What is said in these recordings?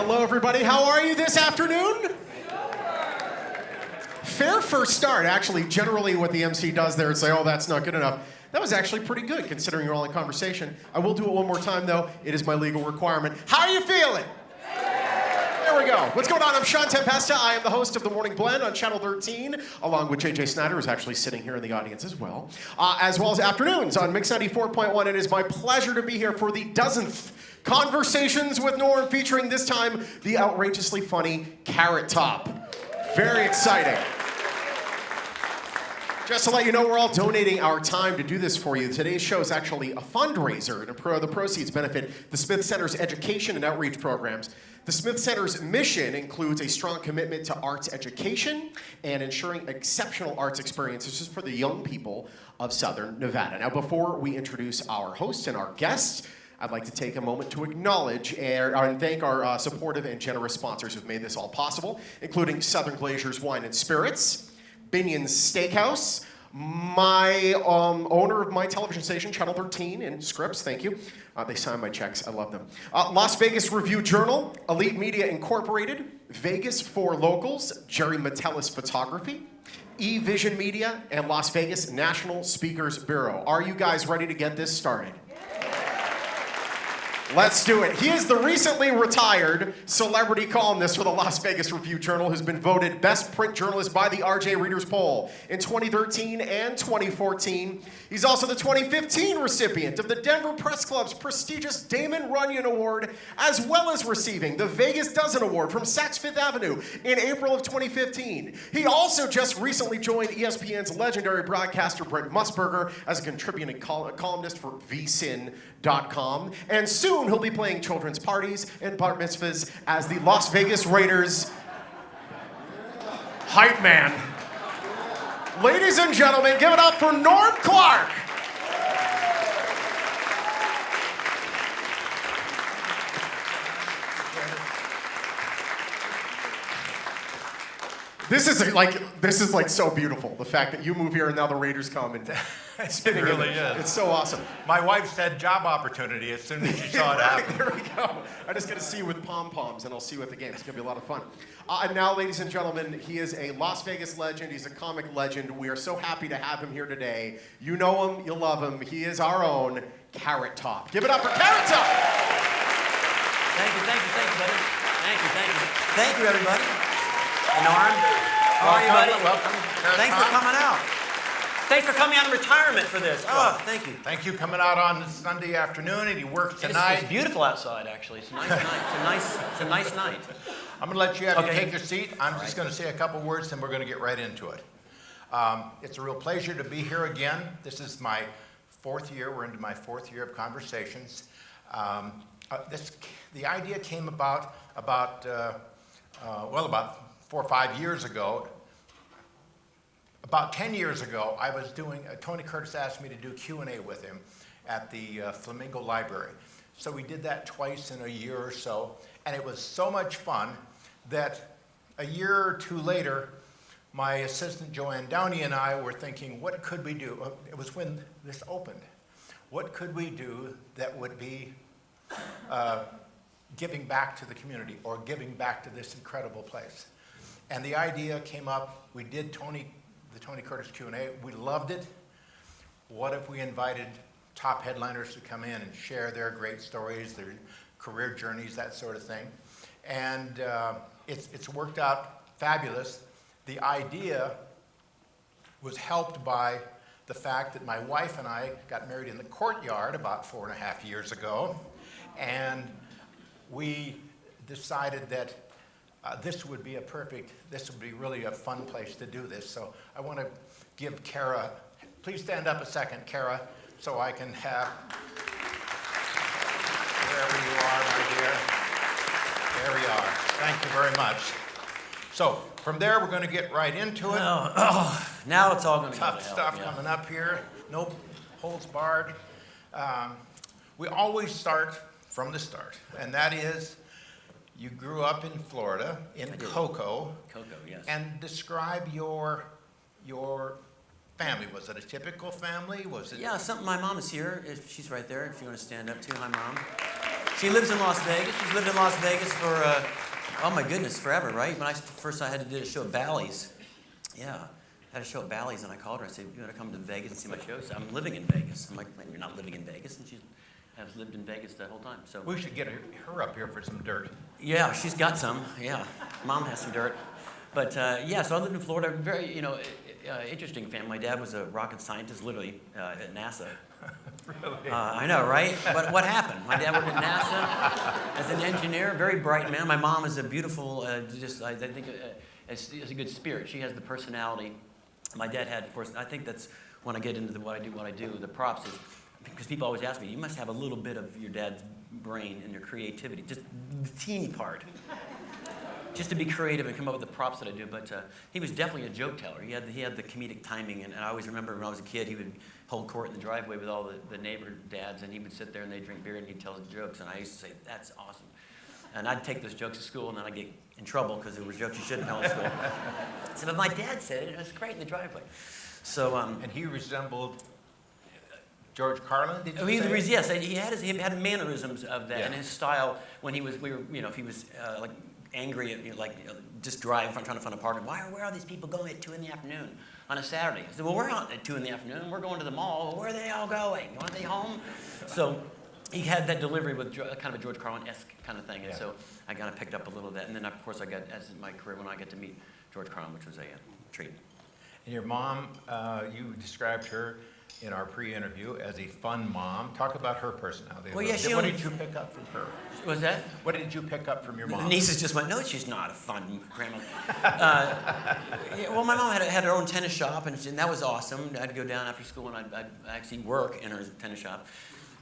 Hello, everybody. How are you this afternoon? Fair first start. Actually, generally what the MC does there is say, oh, that's not good enough. That was actually pretty good, considering you're all in conversation. I will do it one more time, though. It is my legal requirement. How are you feeling? There we go. What's going on? I'm Sean Tempesta. I am the host of The Morning Blend on Channel 13, along with JJ Snyder, who's actually sitting here in the audience as well as Afternoons on Mix 94.1. It is my pleasure to be here for the dozenth Conversations with Norm, featuring this time the outrageously funny Carrot Top. Very exciting. Just to let you know, we're all donating our time to do this for you. Today's show is actually a fundraiser, and the proceeds benefit the Smith Center's education and outreach programs. The Smith Center's mission includes a strong commitment to arts education and ensuring exceptional arts experiences for the young people of Southern Nevada. Now, before we introduce our hosts and our guests, I'd like to take a moment to acknowledge and thank our supportive and generous sponsors who've made this all possible, including Southern Glazers Wine and Spirits, Binion's Steakhouse, my owner of my television station, Channel 13, and Scripps, thank you. They sign my checks, I love them. Las Vegas Review Journal, Elite Media Incorporated, Vegas for Locals, Jerry Metellus Photography, E-Vision Media, and Las Vegas National Speakers Bureau. Are you guys ready to get this started? Let's do it. He is the recently retired celebrity columnist for the Las Vegas Review Journal, who's been voted best print journalist by the RJ Readers Poll in 2013 and 2014. He's also the 2015 recipient of the Denver Press Club's prestigious Damon Runyon Award, as well as receiving the Vegas Dozen Award from Saks Fifth Avenue in April of 2015. He also just recently joined ESPN's legendary broadcaster Brent Musburger as a contributing columnist for vsin.com, and soon he'll be playing children's parties and bar mitzvahs as the Las Vegas Raiders hype man. Ladies and gentlemen, give it up for Norm Clarke. This is like so beautiful. The fact that you move here and now the Raiders come and spinning. It really is. It's so awesome. My wife said job opportunity as soon as she saw it happen. There we go. I just got to see you with pom-poms, and I'll see you at the game. It's going to be a lot of fun. And now, ladies and gentlemen, he is a Las Vegas legend. He's a comic legend. We are so happy to have him here today. You know him. You love him. He is our own Carrot Top. Give it up for Carrot Top. Thank you, buddy. Thank you, everybody. And Norm, how are you, buddy? Welcome. Thanks for coming out. Thanks for coming out in retirement for this. Oh, thank you. Thank you coming out on Sunday afternoon, and you work tonight. It's beautiful outside, actually. It's a nice night. It's a nice night. I'm going to let you have to take your seat. I'm just going to say a couple words, and we're going to get right into it. It's a real pleasure to be here again. This is my fourth year. We're into my fourth year of Conversations. The idea came about 4 or 5 years ago. About 10 years ago, I was doing, Tony Curtis asked me to do Q&A with him at the Flamingo Library. So we did that twice in a year or so, and it was so much fun that a year or two later, my assistant Joanne Downey and I were thinking, what could we do? It was when this opened. What could we do that would be giving back to the community or giving back to this incredible place? And the idea came up. We did the Tony Curtis Q&A. We loved it. What if we invited top headliners to come in and share their great stories, their career journeys, that sort of thing? And it's worked out fabulous. The idea was helped by the fact that my wife and I got married in the courtyard about 4.5 years ago. And we decided that this would be really a fun place to do this. So I want to give Kara, please stand up a second, Kara, so I can have, wherever you are, my dear. There we are. Thank you very much. So from there, we're going to get right into it. Now it's all going to go Tough stuff coming up here. No holds barred. We always start from the start, and that is, you grew up in Florida, in Cocoa. Cocoa, yes. And describe your family. Was it a typical family? Was it? Yeah, my mom is here. She's right there. If you want to stand up too. Hi, Mom. She lives in Las Vegas. She's lived in Las Vegas for, oh my goodness, forever, right? When first I had to do a show at Bally's. Yeah, I had a show at Bally's, and I called her. I said, you want to come to Vegas and see my show? She said, I'm living in Vegas. I'm like, "Man, you're not living in Vegas." And she has lived in Vegas that whole time. So We should get her up here for some dirt. yeah, she's got some. Yeah, Mom has some dirt. But yeah, so I lived in Florida. Very, interesting family. My dad was a rocket scientist, literally at NASA. Really? I know, right? But what happened? My dad worked at NASA as an engineer, very bright man. My mom is a beautiful, I think, is a good spirit. She has the personality. My dad had, of course. I think that's when I get into what I do. The props is because people always ask me, you must have a little bit of your dad's brain and your creativity, just the teeny part. Just to be creative and come up with the props that I do. But he was definitely a joke teller. He had the comedic timing, and I always remember when I was a kid, he would hold court in the driveway with all the neighbor dads, and he would sit there and they'd drink beer and he'd tell jokes, and I used to say, that's awesome. And I'd take those jokes to school, and then I'd get in trouble because there were jokes you shouldn't tell in school. I said, but my dad said it, and it was great in the driveway. So, And he resembled George Carlin, did you say? yes, he had mannerisms of that, Yeah. and his style when if he was like angry at just driving, trying to find a partner. Where are these people going at 2 in the afternoon on a Saturday? I said, well, we're out at 2 in the afternoon. We're going to the mall. Well, where are they all going? Aren't they home? So he had that delivery with kind of a George Carlin-esque kind of thing, and Yeah. so I kind of picked up a little of that. And then, of course, I got, as in my career, when I got to meet George Carlin, which was a treat. And your mom, you described her in our pre-interview as a fun mom. Talk about her personality. Well, yeah, What did you pick up from her? Was that? What did you pick up from your The mom? nieces just went, no, she's not a fun grandma. Yeah, well, my mom had her own tennis shop, and that was awesome. I'd go down after school, and I'd actually work in her tennis shop.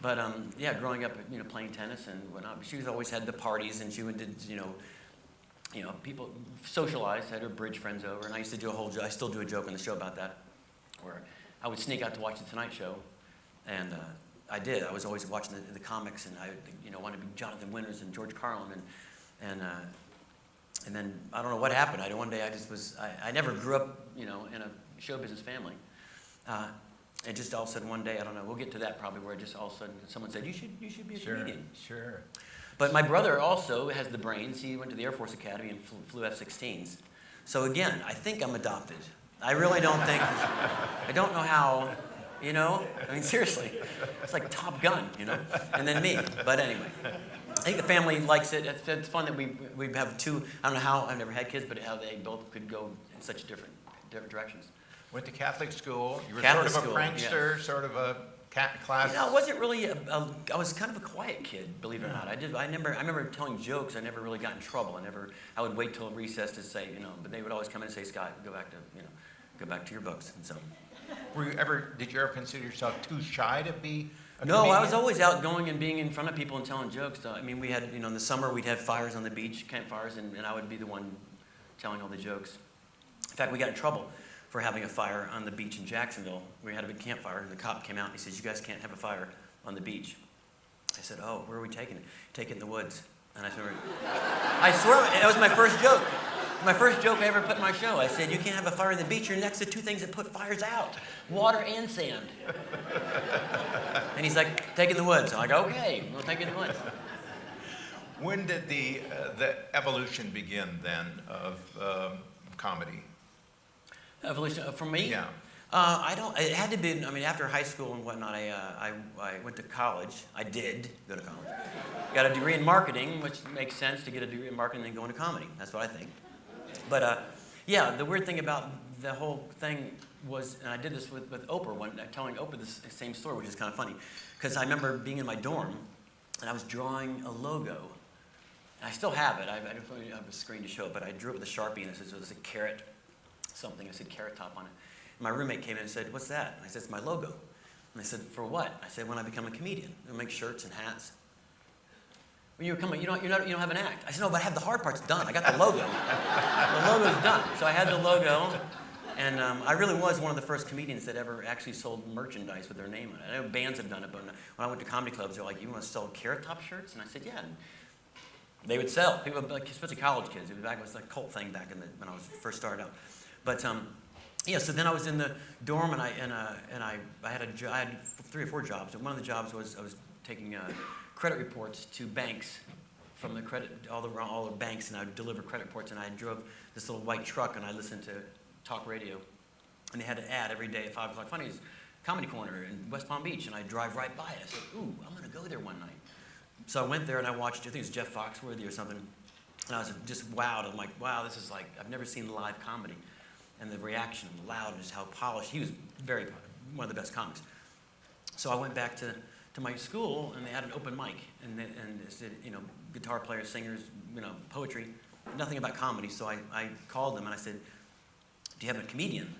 But yeah, growing up, playing tennis and whatnot. She was always had the parties, and she did, people socialized, had her bridge friends over, and I used to do I still do a joke on the show about that, where I would sneak out to watch the Tonight Show, and I did. I was always watching the comics, and I, wanted to be Jonathan Winters and George Carlin, and then I don't know what happened. One day I never grew up, in a show business family. It just all of a sudden one day, I don't know. We'll get to that probably, where just all of a sudden someone said, you should be a comedian. Sure. But my brother also has the brains. He went to the Air Force Academy and flew F-16s. So again, I think I'm adopted. I really don't think, I don't know how, I mean, seriously, it's like Top Gun, and then me. But anyway, I think the family likes it. It's fun that we have two, I don't know how, I've never had kids, but how they both could go in such different directions. Went to Catholic school. You were Catholic sort of a school, prankster, sort of a class. I wasn't really I was kind of a quiet kid, believe it or not. I remember telling jokes. I never really got in trouble. I would wait till recess to say, but they would always come in and say, Scott, go back to your books. And so. Did you ever consider yourself too shy to be a No, comedian? I was always outgoing and being in front of people and telling jokes. I mean, we had, in the summer we'd have fires on the beach, campfires, and I would be the one telling all the jokes. In fact, we got in trouble for having a fire on the beach in Jacksonville. We had a big campfire, and the cop came out and he says, you guys can't have a fire on the beach. I said, oh, where are we taking it? Take it in the woods. And I swear, that was my first joke. My first joke I ever put in my show. I said, you can't have a fire on the beach. You're next to two things that put fires out, water and sand. And he's like, take it in the woods. I'm like, okay, we'll take it in the woods. When did the evolution begin then of comedy? Evolution for me? Yeah. It had to be, after high school and whatnot, I went to college. I did go to college. Got a degree in marketing, which makes sense to get a degree in marketing and then go into comedy. That's what I think. But yeah, the weird thing about the whole thing was, and I did this with Oprah, telling Oprah this same story, which is kind of funny. Because I remember being in my dorm, and I was drawing a logo. And I still have it. I don't have a screen to show it, but I drew it with a Sharpie, and it says it was a carrot something. I said Carrot Top on it. And my roommate came in and said, what's that? And I said, it's my logo. And I said, for what? I said, when I become a comedian. I'll make shirts and hats. When you don't have an act. I said, no, but I have the hard parts done. I got the logo. The logo's done. So I had the logo, and I really was one of the first comedians that ever actually sold merchandise with their name on it. I know bands have done it, but when I went to comedy clubs, they're like, you want to sell Carrot Top shirts? And I said, yeah. And they would sell. People, especially college kids. It was like a cult thing back when I was first started out. But yeah, so then I was in the dorm, and I had 3 or 4 jobs. And one of the jobs was I was taking credit reports to banks from the all the banks, and I would deliver credit reports, and I drove this little white truck, and I listened to talk radio, and they had an ad every day at 5 o'clock. Funny, Comedy Corner in West Palm Beach, and I'd drive right by it. I said, ooh, I'm going to go there one night. So I went there, and I watched, I think it was Jeff Foxworthy or something, and I was just wowed. I'm like, wow, this is like, I've never seen live comedy. And the reaction, the loudness, how polished. He was one of the best comics. So I went back to my school, and they had an open mic, and they said, guitar players, singers, poetry, nothing about comedy. So I called them, and I said, do you have a comedian?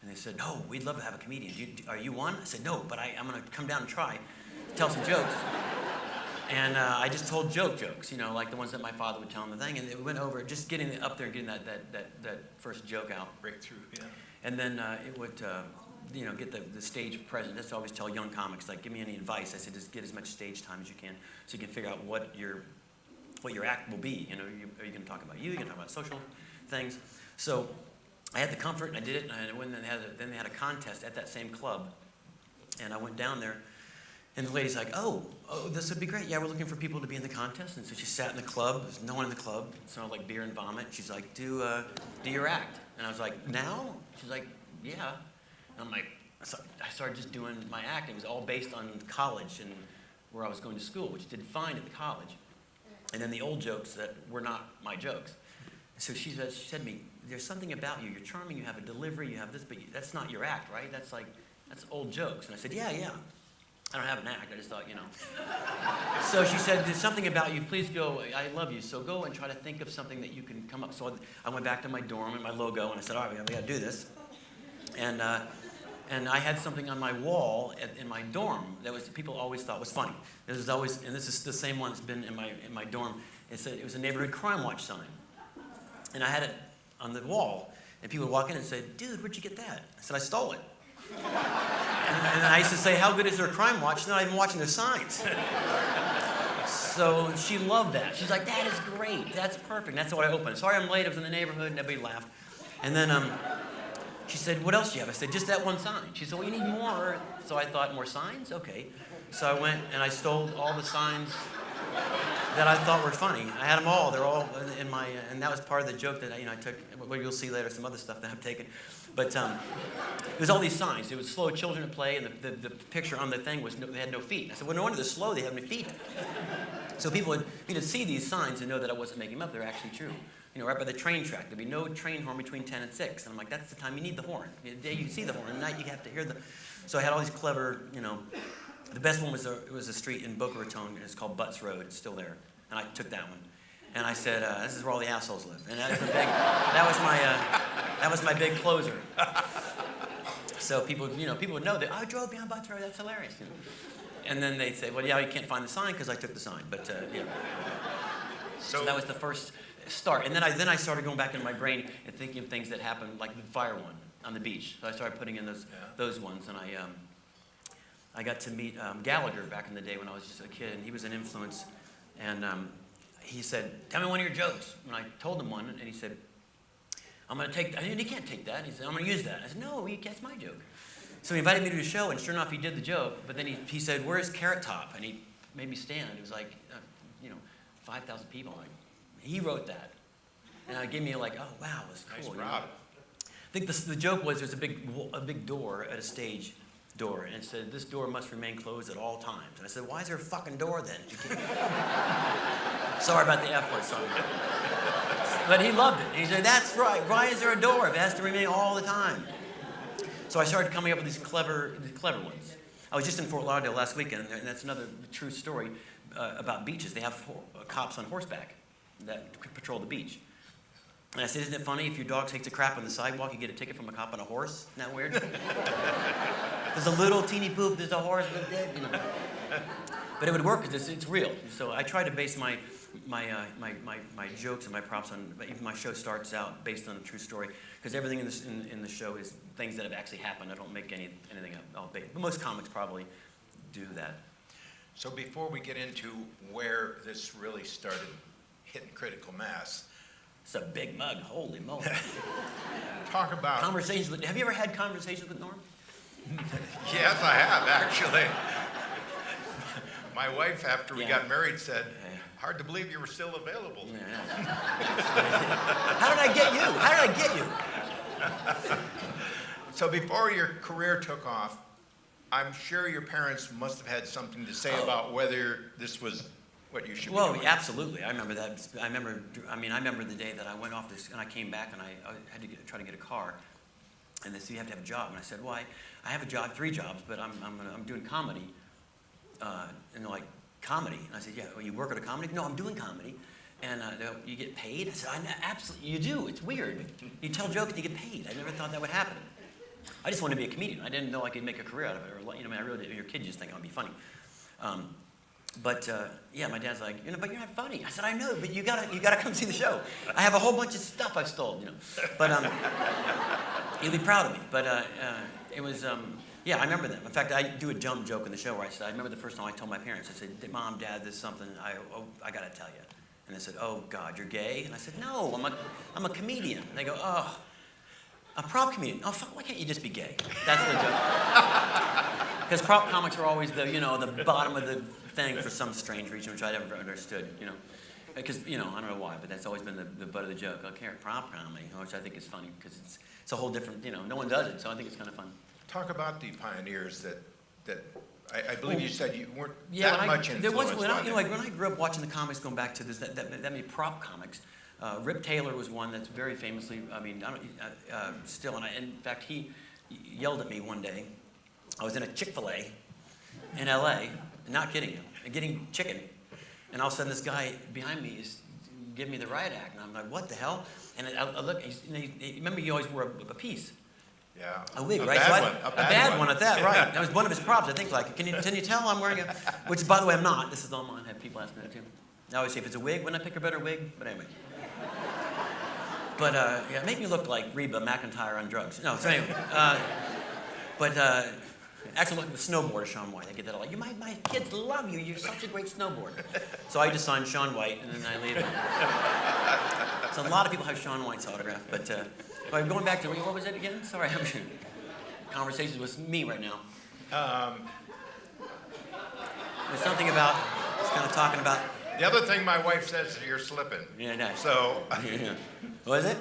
And they said, no, we'd love to have a comedian. Are you one? I said, no, but I'm going to come down and try to tell some jokes. And I just told jokes, like the ones that my father would tell him the thing. And it went over, just getting up there and getting that first joke out. Breakthrough, yeah. And then it would, get the stage presence. That's what I always tell young comics, like, give me any advice. I said, just get as much stage time as you can so you can figure out what your act will be. Are you going to talk about you? Are you going to talk about social things? So I had the comfort, and I did it. And then they had a contest at that same club. And I went down there. And the lady's like, oh, this would be great. Yeah, we're looking for people to be in the contest. And so she sat in the club. There's no one in the club. It smelled like beer and vomit. She's like, do your act. And I was like, now? She's like, yeah. And I'm like, so I started just doing my act. It was all based on college and where I was going to school, which did fine at the college. And then the old jokes that were not my jokes. So she said to me, there's something about you. You're charming. You have a delivery. You have this, but that's not your act, right? That's old jokes. And I said, yeah. I don't have an act. I just thought, So she said, there's something about you. Please go. I love you. So go and try to think of something that you can come up. So I went back to my dorm and my logo, and I said, all right, we got to do this. And I had something on my wall in my dorm that people always thought was funny. This is the same one that's been in my dorm. It was a neighborhood crime watch sign. And I had it on the wall, and people would walk in and say, dude, where'd you get that? I said, I stole it. And I used to say, how good is their crime watch? They're not even watching their signs. So she loved that. She's like, that is great. That's perfect. That's what I opened. Sorry I'm late. I was in the neighborhood, and everybody laughed. And then she said, what else do you have? I said, just that one sign. She said, well, you need more. So I thought, more signs? Okay. So I went and I stole all the signs that I thought were funny. I had them all. They're all in my, and that was part of the joke that I took. Well, you'll see later some other stuff that I've taken. But it was all these signs. It was slow children at play, and the picture on the thing was they had no feet. I said, well, no wonder they're slow. They have no feet. So people would see these signs and know that I wasn't making them up. They're actually true. Right by the train track, there'd be no train horn between 10 and 6. And I'm like, that's the time you need the horn. The day you see the horn, at night you have to hear the. So I had all these clever, The best one was a street in Boca Raton, and it's called Butts Road. It's still there. And I took that one. And I said, this is where all the assholes live. And that was my big closer. So people would know that I drove down Butts Road. That's hilarious. And then they'd say, well, yeah, you can't find the sign because I took the sign. But So that was the first start. And then I started going back into my brain and thinking of things that happened, like the fire one on the beach. So I started putting in those ones. And I got to meet Gallagher back in the day when I was just a kid, and he was an influence. And he said, tell me one of your jokes. And I told him one, and he said, I'm going to take that. I said, you can't take that. He said, I'm going to use that. I said, no, that's my joke. So he invited me to the show, and sure enough, he did the joke. But then he said, where's Carrot Top? And he made me stand. It was like, 5,000 people. Like, he wrote that. And it gave me like, oh, wow, it was cool. Nice, Rob. I think the joke was there's a big door at a stage door, and it said, this door must remain closed at all times. And I said, why is there a fucking door then? Sorry about the F word, sorry. But he loved it. And he said, that's right. Why is there a door if it has to remain all the time? So I started coming up with these clever ones. I was just in Fort Lauderdale last weekend, and that's another true story about beaches. They have cops on horseback that patrol the beach. And I said, isn't it funny if your dog takes a crap on the sidewalk, you get a ticket from a cop on a horse? Isn't that weird? There's a little teeny poop, there's a horse with dead, But it would work because it's real. So I try to base my jokes and my props on, even my show starts out based on a true story, because everything in the show is things that have actually happened. I don't make anything up. But most comics probably do that. So before we get into where this really started hitting critical mass, it's a big mug, holy moly. Talk about... Have you ever had conversations with Norm? Yes, I have, actually. My wife, after we Yeah. got married, said, Yeah. hard to believe you were still available. Yeah. How did I get you? How did I get you? So before your career took off, I'm sure your parents must have had something to say about whether this was what you should be Well, doing. absolutely. I remember that. I remember the day that I went off this, and I came back, and I had to try to get a car. And they said, you have to have a job. And I said, why? I have a job, 3 jobs, but I'm doing comedy. And they're like, comedy? And I said, yeah, well, you work at a comedy? No, I'm doing comedy. And you get paid? I said, absolutely, you do. It's weird. You tell jokes and you get paid. I never thought that would happen. I just wanted to be a comedian. I didn't know I could make a career out of it. Or, I really did. Your kids just think I'll be funny. Yeah, my dad's like, but you're not funny. I said, I know, but you gotta come see the show. I have a whole bunch of stuff I've stolen, But you'll be proud of me. But it was, yeah, I remember that. In fact, I do a dumb joke in the show where I said, I remember the first time I told my parents, I said, Mom, Dad, this is something I gotta tell you. And they said, oh God, you're gay? And I said, no, I'm a comedian. And they go, oh, a prop comedian. Oh, fuck, why can't you just be gay? That's the joke. Because prop comics are always the bottom of the thing for some strange reason, which I never understood, Because, I don't know why, but that's always been the butt of the joke. Okay, prop comedy, which I think is funny because it's a whole different, no one does it, so I think it's kind of fun. Talk about the pioneers that I believe you said you weren't Yeah, that much influenced when by them. I grew up watching the comics, going back to that many prop comics. Rip Taylor was one that's very famously, still, and in fact, he yelled at me one day. I was in a Chick-fil-A in L.A., not kidding you, getting chicken, and all of a sudden this guy behind me is giving me the riot act, and I'm like, what the hell? And I look, remember he always wore a piece. Yeah. A wig, a right? Bad So one. a bad one at that, right. That was one of his props, I think. Like, can you tell I'm wearing a... Which, by the way, I'm not. This is all mine. I have people ask me that, too. I always say, if it's a wig, wouldn't I pick a better wig? But anyway. But, yeah, make me look like Reba McEntire on drugs. No, so anyway. Actually, look at the snowboarder, Shaun White. I get that a lot. My kids love you. You're such a great snowboarder. So I just signed Shaun White, and then I leave it. So a lot of people have Shaun White's autograph. But going back to, what was it again? Sorry, I'm conversations with me right now. There's something about, just kind of talking about. The other thing my wife says is you're slipping. Yeah, nice. So. Yeah. What is it?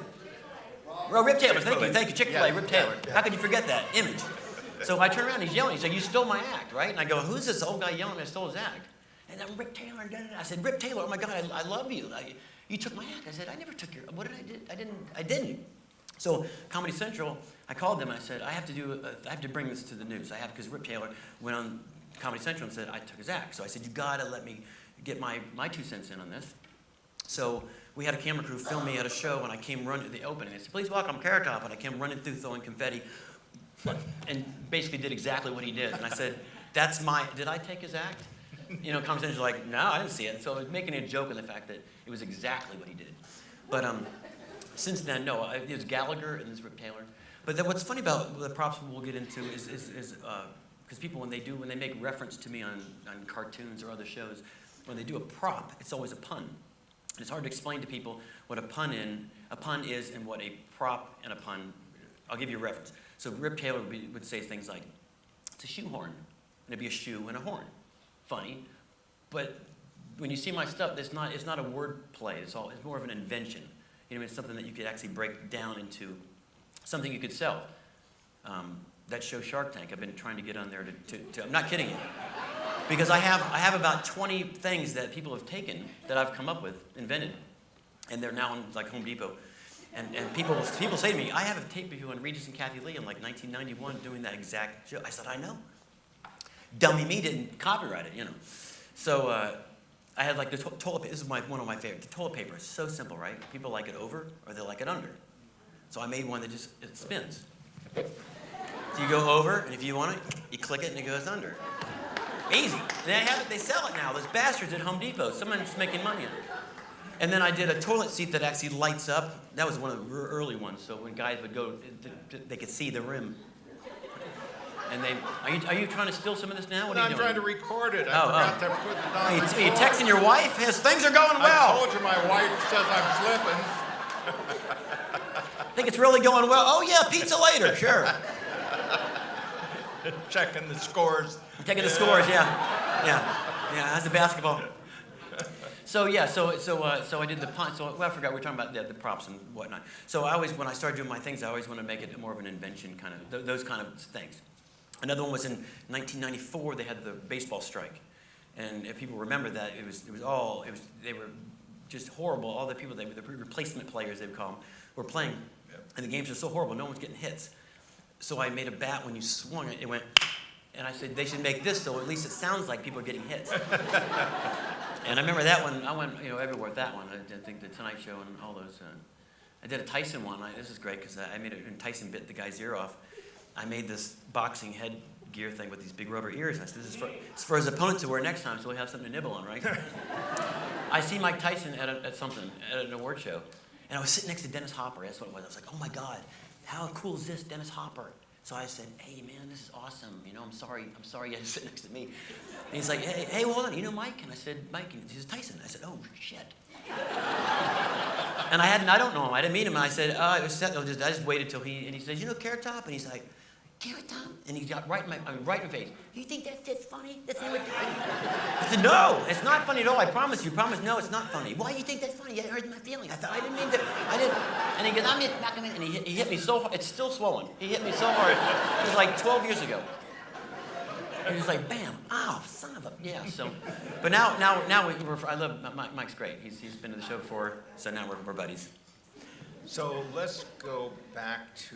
Oh, Rip Taylor. Thank you. Chick-fil-A, Yeah. Rip Taylor. Yeah. How could you forget that image? So I turn around, he's yelling. He's like, you stole my act, right? And I go, who's this old guy yelling I stole his act? And I'm Rip Taylor. I said, Rip Taylor, oh my God, I love you. You took my act. I said, I never took your, what did I do? I didn't. So Comedy Central, I called them and I said, I have to bring this to the news. Because Rip Taylor went on Comedy Central and said, I took his act. So I said, you gotta let me get my 2 cents in on this. So we had a camera crew film me at a show, and I came running to the opening. They said, please welcome Carrot Top, and I came running through throwing confetti, and basically did exactly what he did. And I said, did I take his act? Comedy Central's like, no, I didn't see it. So I was making a joke of the fact that it was exactly what he did. But since then, no, it was Gallagher and this Rip Taylor. But then what's funny about the props we'll get into is because people, when they make reference to me on cartoons or other shows, when they do a prop, it's always a pun. And it's hard to explain to people what a pun is and what a prop and a pun. I'll give you a reference. So Rip Taylor would say things like, it's a shoehorn, and it'd be a shoe and a horn. Funny, but when you see my stuff, it's not a word play. It's more of an invention. It's something that you could actually break down into something you could sell. That show Shark Tank, I've been trying to get on there to I'm not kidding you. Because I have about 20 things that people have taken that I've come up with, invented, and they're now in like Home Depot. And people say to me, I have a tape of you on Regis and Kathy Lee in like 1991 doing that exact show. I said, I know. Dummy me didn't copyright it, So I had like the toilet paper. This is one of my favorites. The toilet paper is so simple, right? People like it over or they like it under. So I made one that it spins. So you go over, and if you want it, you click it and it goes under. Easy. And they sell it now. Those bastards at Home Depot. Someone's making money on it. And then I did a toilet seat that actually lights up. That was one of the early ones. So when guys would go, they could see the rim. And are you trying to steal some of this now? What are you doing? I'm trying to record it. I forgot to put it on. Are you texting your wife? Yes, things are going well. I told you my wife says I'm slipping. Think it's really going well? Oh yeah, pizza later, sure. Checking the scores. Taking the scores, yeah. Yeah, as a basketball. So yeah, so I did the punch. So well, I forgot we were talking about the props and whatnot. So I always, when I started doing my things, I always want to make it more of an invention kind of those kind of things. Another one was in 1994. They had the baseball strike, and if people remember that, they were just horrible. All the people, the replacement players they would call them, were playing, and the games were so horrible. No one's getting hits. So I made a bat. When you swung it, it went. And I said, they should make this so at least it sounds like people are getting hits. And I remember that one, I went everywhere with that one. I think the Tonight Show and all those. I did a Tyson one. This is great because I made it, when Tyson bit the guy's ear off, I made this boxing headgear thing with these big rubber ears. And I said, it's for his opponent to wear next time so he'll have something to nibble on, right? I see Mike Tyson at an award show. And I was sitting next to Dennis Hopper. That's what it was. I was like, oh my God, how cool is this, Dennis Hopper? So I said, hey man, this is awesome. I'm sorry you had to sit next to me. And he's like, hey, hold on, you know Mike? And I said, Mike, and he says, Tyson. I said, oh shit. And I don't know him. I didn't meet him. And I said, I just waited till and he says, Carrot Top? And he's like, Carrot Top? And he got right in my face. Do you think that's funny? That's not what I said, no, it's not funny at all. I promise you. No, it's not funny. Why do you think that's funny? You hurt my feeling. I thought, I didn't mean to. I didn't. And he goes, I'm just not going to. And he hit me so hard. It's still swollen. He hit me so hard. It was like 12 years ago. And he was like, bam, ow, son of a, yeah. So, but now I love, Mike's great. He's been to the show before, so now we're buddies. So let's go back to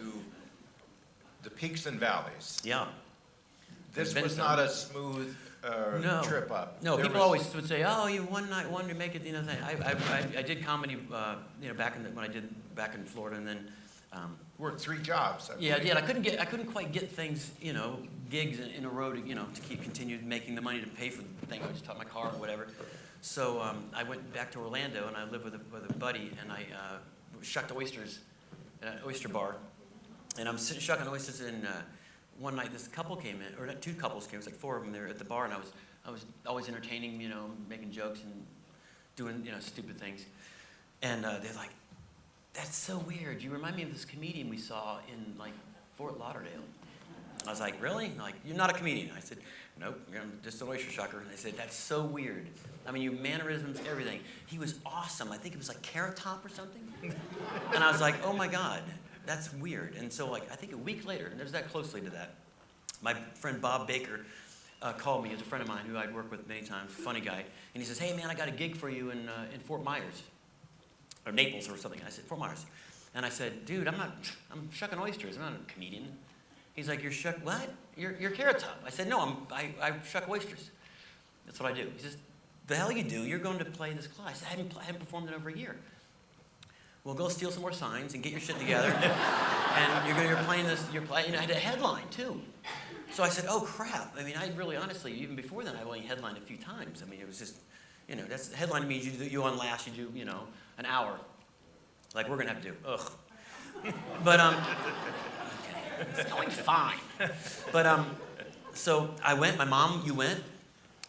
the peaks and valleys. Yeah. This was not a smooth trip up. No, people always would say, "Oh, you one night wonder, make it." Thing. I did comedy, when I did back in Florida, and then worked 3 jobs. Yeah, I couldn't quite get things, gigs in a row to continue making the money to pay for the thing. I just taught my car or whatever. So I went back to Orlando, and I lived with a buddy, and I shucked oysters at an oyster bar, and I'm sitting shucking oysters and. One night, this couple came in, or 2 couples came. It was like 4 of them there at the bar, and I was always entertaining, making jokes and doing, stupid things. And they're like, "That's so weird. You remind me of this comedian we saw in like Fort Lauderdale." I was like, "Really?" Like, "You're not a comedian." I said, "Nope, I'm just an oyster shucker." And they said, "That's so weird. I mean, your mannerisms, everything." He was awesome. I think it was like Carrot Top or something. And I was like, "Oh my God. That's weird." And so, I think a week later, and it was that closely to that, my friend Bob Baker called me. He was a friend of mine who I'd worked with many times, funny guy. And he says, "Hey, man, I got a gig for you in Fort Myers, or Naples or something." And I said, "Fort Myers." And I said, "Dude, I'm shucking oysters. I'm not a comedian." He's like, "What? You're Carrot Top." I said, "No, I shuck oysters. That's what I do." He says, "The hell you do? You're going to play this class." I hadn't performed in over a year. "Well, go steal some more signs and get your shit together, and you're playing this. I had a headline too." So I said, "Oh crap!" I mean, I really, honestly, even before then, I only headlined a few times. I mean, it was just, that's headline means you on last, you do, an hour, like we're gonna have to do. Ugh. But it's going fine. But so I went. My mom, you went.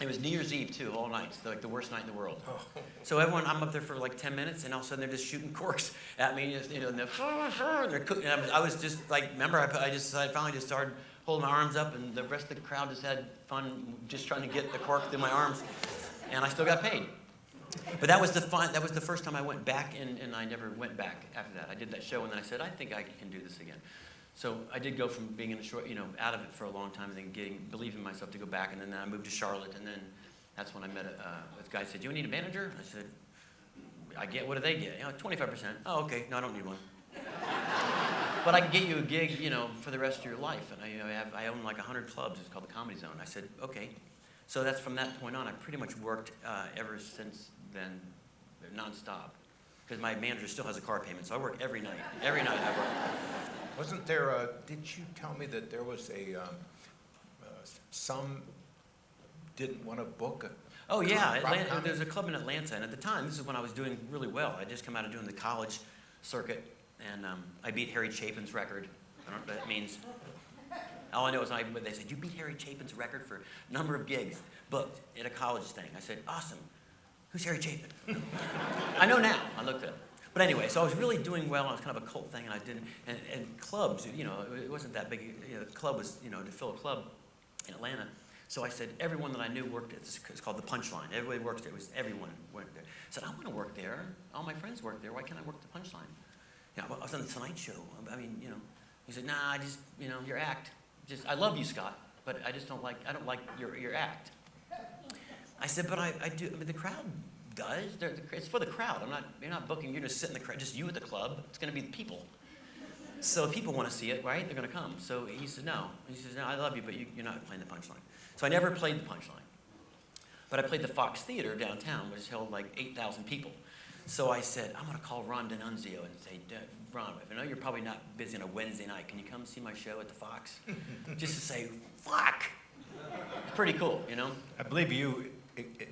It was New Year's Eve too, all night. It's like the worst night in the world. So everyone, I'm up there for like 10 minutes, and all of a sudden they're just shooting corks at me, and they're cooking. And I was just like, remember, I finally just started holding my arms up, and the rest of the crowd just had fun, just trying to get the cork through my arms, and I still got paid. But that was the first time I went back, and I never went back after that. I did that show, and then I said, I think I can do this again. So I did go from being in a short, out of it for a long time, and then believing in myself to go back, and then I moved to Charlotte, and then that's when I met this guy. Said, "Do you need a manager?" I said, what do they get? 25%. Oh, okay. No, I don't need one. But I can get you a gig, for the rest of your life. And I own like 100 clubs. It's called the Comedy Zone. I said, okay. So that's from that point on. I pretty much worked ever since then, nonstop. Because my manager still has a car payment, so I work every night. Every night I work. Wasn't there did you tell me that there was some didn't want to book a... Oh yeah, Atlanta, there's a club in Atlanta, and at the time, this is when I was doing really well. I just come out of doing the college circuit, and I beat Harry Chapin's record. I don't know what that means. All I know is they said, "You beat Harry Chapin's record for number of gigs booked at a college thing." I said, "Awesome. Who's Harry Chapin?" I know now. I looked it up. But anyway, so I was really doing well, and it was kind of a cult thing, and I didn't, and clubs, it wasn't that big, the club was, to fill a club in Atlanta So I said, everyone that I knew worked at this. It's called the Punchline. Everybody works there. It was everyone went there. I said, I want to work there. All my friends work there. Why can't I work the Punchline? Yeah, I was on the Tonight Show. I mean, you know. He said, nah, I just, you know, your act. Just, I love you, Scott, but I just don't like your act. I said, but I do. I mean, the crowd does. It's for the crowd. You're not booking. You're just sitting in the crowd. Just you at the club. It's going to be the people. So people want to see it, right? They're going to come. So he said, no. He says, no, I love you, but you're not playing the Punchline. So I never played the Punchline. But I played the Fox Theater downtown, which held like 8,000 people. So I said, I'm going to call Ron D'Annunzio and say, Ron, I know you're probably not busy on a Wednesday night. Can you come see my show at the Fox? Just to say, fuck. It's pretty cool, you know? I believe you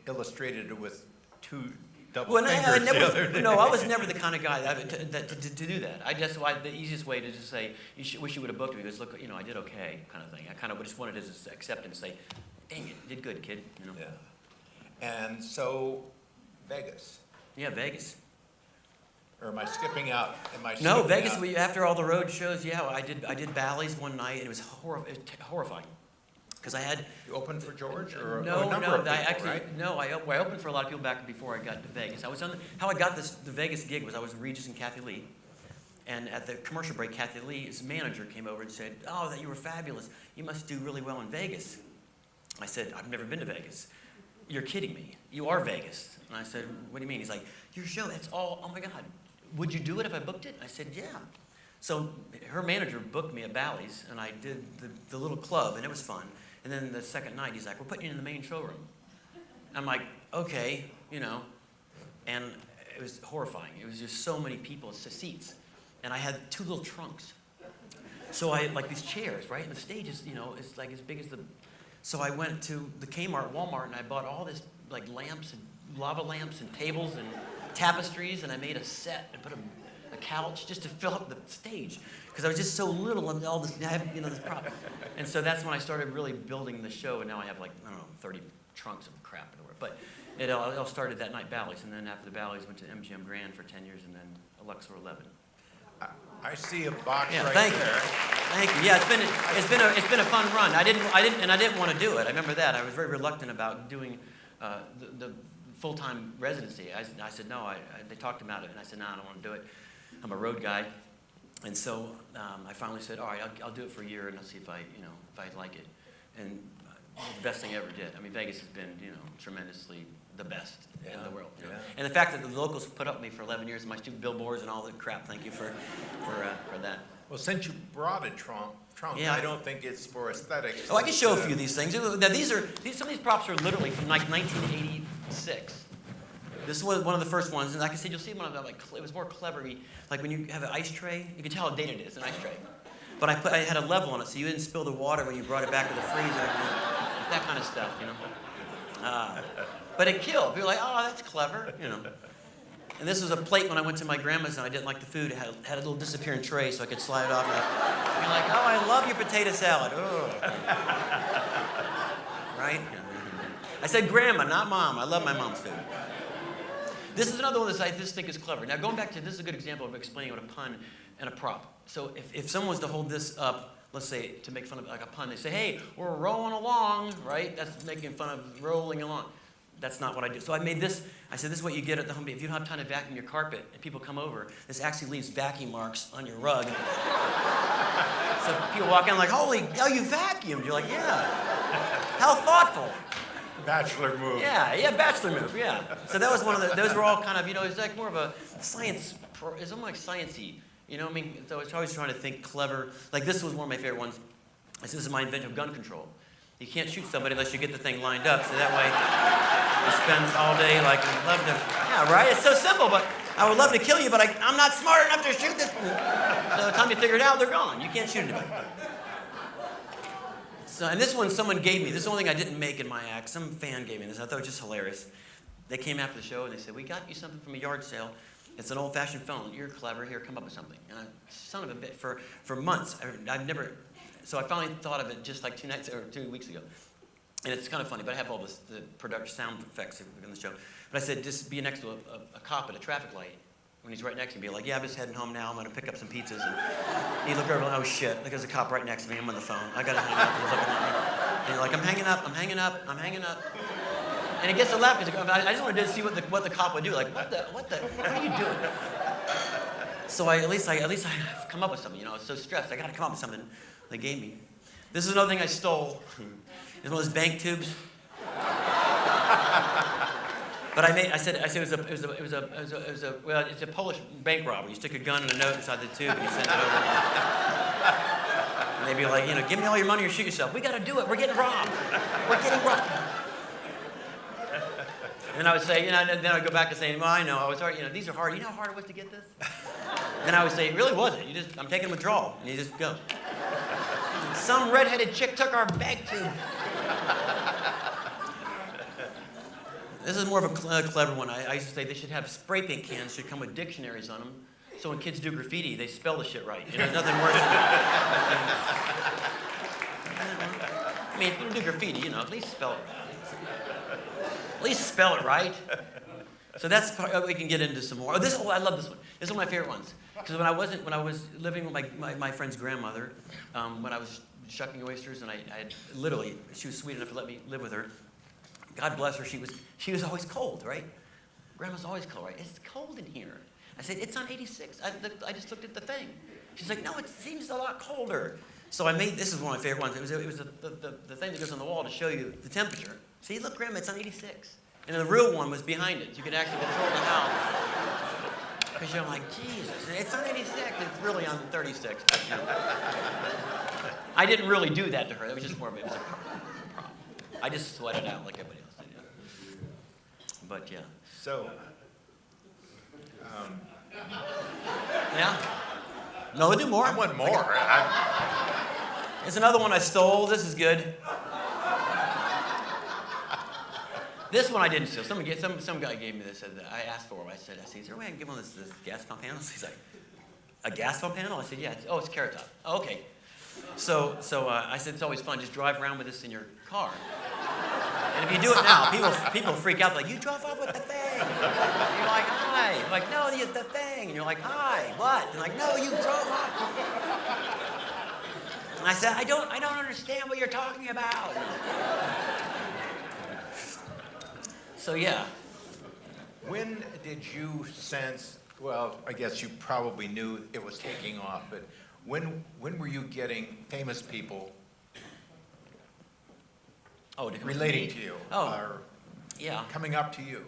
illustrated it with two double Well, fingers the other day. no, I was never the kind of guy to do that. The easiest way to just say, wish you would have booked me, because look, you know, I did okay, kind of thing. I kind of just wanted to just accept and say, dang it, you did good, kid. You know? Yeah. And so, Vegas. Yeah, Vegas. Or am I skipping out? No, Vegas. After all the road shows, yeah, I did Bally's one night, and it was horrifying. Because I had... You opened for George? Or no, a number of people, right? No, I opened for a lot of people back before I got to Vegas. How I got the Vegas gig was I was Regis and Kathy Lee. And at the commercial break, Kathy Lee's manager came over and said, oh, that you were fabulous. You must do really well in Vegas. I said, I've never been to Vegas. You're kidding me. You are Vegas. And I said, what do you mean? He's like, your show, that's all, oh my God. Would you do it if I booked it? I said, yeah. So her manager booked me at Bally's, and I did the little club, and it was fun. And then the second night, he's like, we're putting you in the main showroom. I'm like, okay, you know. And it was horrifying. It was just so many people, seats. And I had two little trunks. So I had like these chairs, right? And the stage is, you know, it's like as big as the... So I went to the Kmart, Walmart, and I bought all this like lamps and lava lamps and tables and tapestries, and I made a set and put a couch just to fill up the stage. Because I was just so little and all this, you know, this prop. And so that's when I started really building the show, and now I have like, I don't know, 30 trunks of crap everywhere. But it all started that night Bally's, and then after the Bally's, went to MGM Grand for 10 years, and then Luxor 11. I see a box right thank there. You. Thank you. Yeah, it's been a fun run. I didn't want to do it. I remember that. I was very reluctant about doing the full-time residency. I said no. They talked about it, and I said no, I don't want to do it. I'm a road guy. And so I finally said, all right, I'll do it for a year, and I'll see if I like it. And the best thing I ever did. I mean, Vegas has been, you know, tremendously the best in the world. You know? And the fact that the locals put up with me for 11 years, my stupid billboards and all the crap. Thank you for that. Well, since you brought a trunk, yeah. I don't think it's for aesthetics. Oh, I can show a few of these things. Now, some of these props are literally from like 1986. This was one of the first ones, and like I said, you'll see one of them. Like it was more clever. Like when you have an ice tray, you can tell how dated it is, an ice tray. But I had a level on it, so you didn't spill the water when you brought it back to the freezer. That kind of stuff, you know. But it killed. People were like, oh, that's clever, you know. And this was a plate when I went to my grandma's and I didn't like the food. It had a little disappearing tray so I could slide it off. You're like, oh, I love your potato salad. Oh. Right? I said grandma, not mom. I love my mom's food. This is another one that I just think is clever. Now, going back to, this is a good example of explaining what a pun and a prop. So if someone was to hold this up, let's say, to make fun of like a pun, they say, hey, we're rolling along, right? That's making fun of rolling along. That's not what I do. So I made this. I said, this is what you get at the home. If you don't have time to vacuum your carpet and people come over, this actually leaves vacuum marks on your rug. So people walk in like, holy, you vacuumed. You're like, yeah. How thoughtful. Bachelor move. Yeah, bachelor move, yeah. So that was one of the, those were all kind of, you know, it's like more of a science, it's almost like sciencey. You know what I mean? So I was always trying to think clever. Like this was one of my favorite ones. This is my invention of gun control. You can't shoot somebody unless you get the thing lined up, so that way you spend all day like, I'd love to, yeah, right? It's so simple, but I would love to kill you, but I'm not smart enough to shoot this. So by the time you figure it out, they're gone. You can't shoot anybody. So, and this one someone gave me. This is the only thing I didn't make in my act. Some fan gave me this. I thought it was just hilarious. They came after the show and they said, we got you something from a yard sale. It's an old-fashioned phone. You're clever. Here, come up with something. And I, son of a bit, for months, I've never, so I finally thought of it just like 2 weeks ago. And it's kind of funny, but I have all the production sound effects in the show. But I said, just be next to a cop at a traffic light. When he's right next to me, be like, yeah, I'm just heading home now. I'm going to pick up some pizzas. And he looked over and, oh, shit, there's a cop right next to me. I'm on the phone. I got to hang up. He's looking at me. And you're like, I'm hanging up. And he gets to laugh because I just wanted to see what the cop would do. Like, what are you doing? So at least I come up with something. I was so stressed. I got to come up with something. They gave me. This is another thing I stole. It's one of those bank tubes. But I said it's a Polish bank robbery. You stick a gun and a note inside the tube and you send it over. And they'd be like, give me all your money or shoot yourself. We got to do it. We're getting robbed. And I would say, then I would go back and say, well, I know, I was hard, these are hard. You know how hard it was to get this? Then I would say, it really wasn't. I'm taking a withdrawal. And you just go. Some redheaded chick took our bank tube. This is more of a clever one. I used to say they should have spray paint cans should come with dictionaries on them. So when kids do graffiti, they spell the shit right. There's nothing worse than that. I mean, if you do graffiti, at least spell it right. At least spell it right. So that's we can get into some more. I love this one. This is one of my favorite ones. Because when I was living with my friend's grandmother, when I was shucking oysters, and I literally, she was sweet enough to let me live with her. God bless her. She was always cold, right? Grandma's always cold, right? It's cold in here. I said, it's on 86. I just looked at the thing. She's like, no, it seems a lot colder. So this is one of my favorite ones. It was the thing that goes on the wall to show you the temperature. See, look, Grandma, it's on 86. And the real one was behind it. You could actually control the house. Because you're like, Jesus, it's on 86. It's really on 36. I didn't really do that to her. It was just more of it was a problem. I just sweated out like everybody else did. Yeah. But yeah. So. Yeah? No, we'll do more. I want more. It's another one I stole. This is good. This one I didn't steal. Some guy gave me this. I asked for it. I said, is there a way I can give him this gas pump panel? He's like, a gas pump panel? I said, yeah. It's Carrot Top. Oh, okay. So I said, it's always fun. Just drive around with this in your car. And if you do it now, people freak out. Like, you drove off with the thing. And you're like, hi. I'm like, no, the thing. And you're like, hi, what? And like, no, you drove off. And I said, I don't understand what you're talking about. So yeah. When did you sense, well, I guess you probably knew it was taking off, but when were you getting famous people relating to you? Or yeah. coming up to you?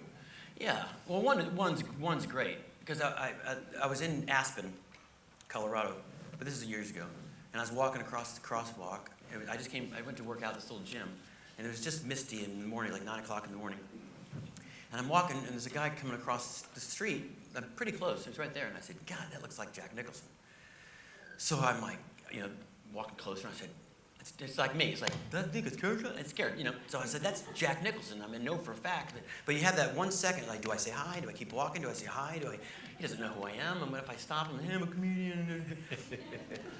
Yeah. Well, one's great because I was in Aspen, Colorado, but this is years ago, and I was walking across the crosswalk. And I went to work out at this little gym, and it was just misty in the morning, like 9 o'clock in the morning. And I'm walking, and there's a guy coming across the street. I'm pretty close. He was right there, and I said, God, that looks like Jack Nicholson. So I'm like, walking closer, and I said, it's like me. It's like, I think it's Kurt. It's scared, So I said, that's Jack Nicholson. I know for a fact. But you have that 1 second, like, do I say hi? Do I keep walking? Do I say hi? He doesn't know who I am. And what if I stop him? Hey, I'm a comedian.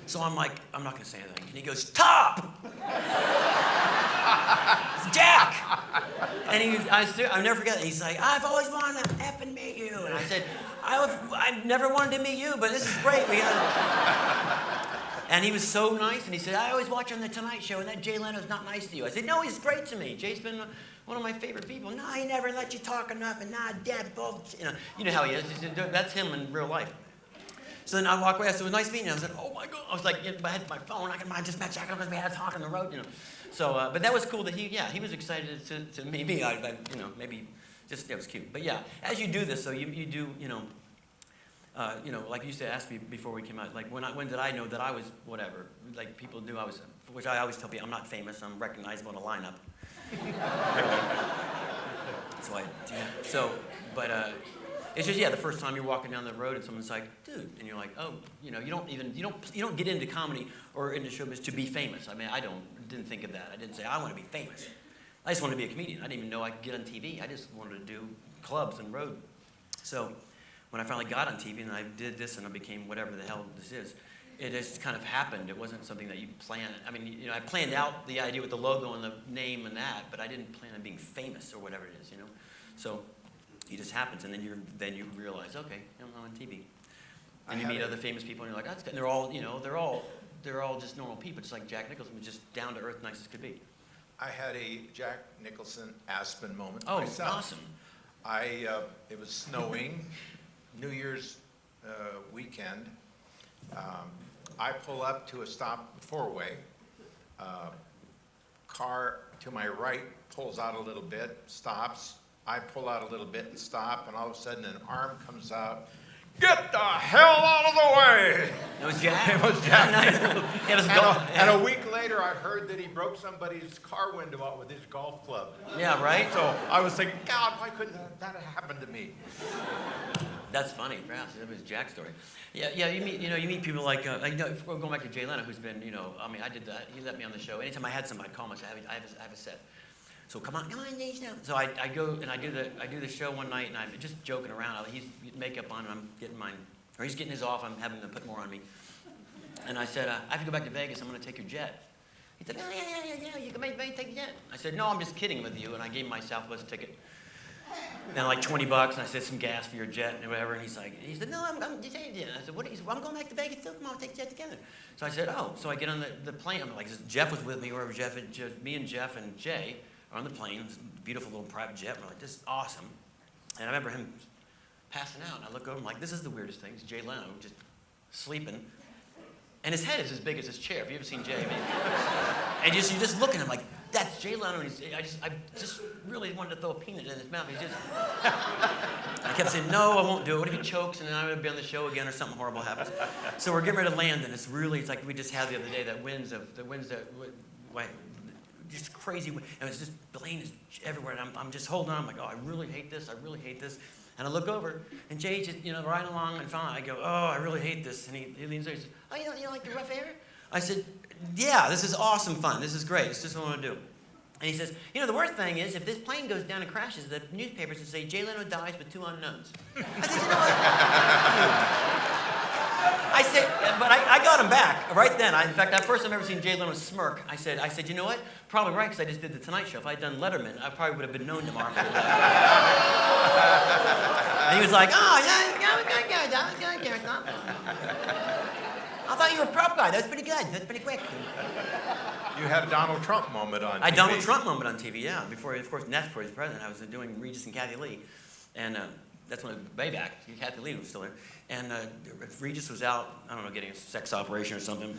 So I'm like, I'm not going to say anything. And he goes, Top! It's Jack! And I'll never forget it. He's like, I've always wanted to effing meet you. And I said, I never wanted to meet you, but this is great. And he was so nice, and he said, I always watch on The Tonight Show, and that Jay Leno's not nice to you. I said, no, he's great to me. Jay's been one of my favorite people. No, he never let you talk enough, and Dad, both. You know how he is. That's him in real life. So then I walk away. I said, it was nice meeting you. I said, oh my God. I was like, I had my phone. I just met Jack because we had a talk on the road, So, but that was cool that he was excited to meet me. Maybe just, it was cute. But yeah, as you do this, so you do, like you used to ask me before we came out, like when did I know that I was whatever? Like people knew I was, which I always tell people, I'm not famous, I'm recognizable in a lineup. But it's just, the first time you're walking down the road and someone's like, dude, and you're like, oh, you don't get into comedy or into showbiz to be famous. I mean, didn't think of that. I didn't say, I want to be famous. I just wanted to be a comedian. I didn't even know I could get on TV. I just wanted to do clubs and road. So when I finally got on TV and I did this and I became whatever the hell this is, it just kind of happened. It wasn't something that you planned. I mean, I planned out the idea with the logo and the name and that, but I didn't plan on being famous or whatever it is, So it just happens, and then you realize, okay, I'm on TV, and you meet other famous people, and you're like, that's good. And they're all, they're all just normal people, just like Jack Nicholson was just down to earth, nice as could be. I had a Jack Nicholson Aspen moment Oh, myself. awesome. It was snowing, New Year's weekend. I pull up to a stop four-way. Car to my right pulls out a little bit, stops. I pull out a little bit and stop, and all of a sudden an arm comes out. Get the hell out of the way! It was Jack? It was Jack. It was And a week later, I heard that he broke somebody's car window out with his golf club. Yeah, right? So I was thinking, God, why couldn't that have happened to me? That's funny, perhaps. That was Jack's story. Yeah. You meet people like going back to Jay Leno, who's been, I did that. He let me on the show. Anytime I had somebody, I'd call him and say, I have a set. So come on, Dave. So I go and I do the show one night, and I'm just joking around. He's makeup on, and I'm getting mine, or he's getting his off. I'm having to put more on me. And I said, I have to go back to Vegas. I'm going to take your jet. He said, yeah. You can take the jet. I said, no, I'm just kidding with you. And I gave him my Southwest ticket. And like $20, and I said, some gas for your jet and whatever. And he said, no, I'm just saying it. I said, what? He said, well, I'm going back to Vegas too. Come on, we'll take the jet together. So I said, oh. So I get on the plane. I'm like, Jeff was with me, wherever me and Jeff and Jay are on the plane. This beautiful little private jet. We're like, this is awesome. And I remember him passing out. And I look over, I'm like, this is the weirdest thing. It's Jay Leno just sleeping. And his head is as big as his chair. Have you ever seen Jay? And you just look at him like, that's Jay Leno. And I just really wanted to throw a peanut in his mouth. I kept saying, no, I won't do it. What if he chokes and then I'm going to be on the show again or something horrible happens? So we're getting ready to land, and it's like we just had the other day, just crazy. And it's just, Blaine is everywhere. And I'm just holding on. I'm like, oh, I really hate this. And I look over, and Jay just, riding along, and finally I go, oh, I really hate this. And he leans over and says, oh, you don't like the rough air? I said, yeah, this is awesome fun. This is great. It's just what I want to do. And he says, the worst thing is, if this plane goes down and crashes, the newspapers will say, Jay Leno dies with 2 unknowns. I said, you know what? I said, but I got him back right then. In fact, that first I've ever seen Jay Leno smirk. I said, you know what? Probably right, because I just did the Tonight Show. If I'd done Letterman, I probably would have been known tomorrow for that. And he was like, oh, yeah, I thought you were a prop guy. That was pretty good. That's pretty quick. You had a Donald Trump moment on TV. I had a Donald Trump moment on TV, yeah. Before he was president, I was doing Regis and Kathy Lee. And that's when, way back, Kathy Lee was still there. And Regis was out, I don't know, getting a sex operation or something.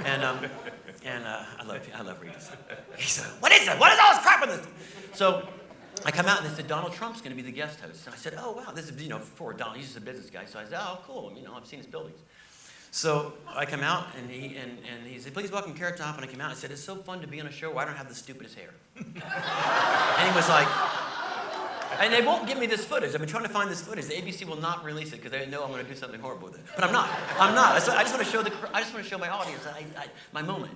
And I love Regis. He said, what is it? What is all this crap on this? So I come out and they said, Donald Trump's going to be the guest host. And I said, oh, wow, this is, for Donald. He's just a business guy. So I said, oh, cool. I've seen his buildings. So I come out, and he said, please welcome Carrot Top. And I came out and I said, it's so fun to be on a show where I don't have the stupidest hair. And he was like, and they won't give me this footage. I've been trying to find this footage. The ABC will not release it because they know I'm going to do something horrible with it. But I'm not. So I just want to show my audience my moment.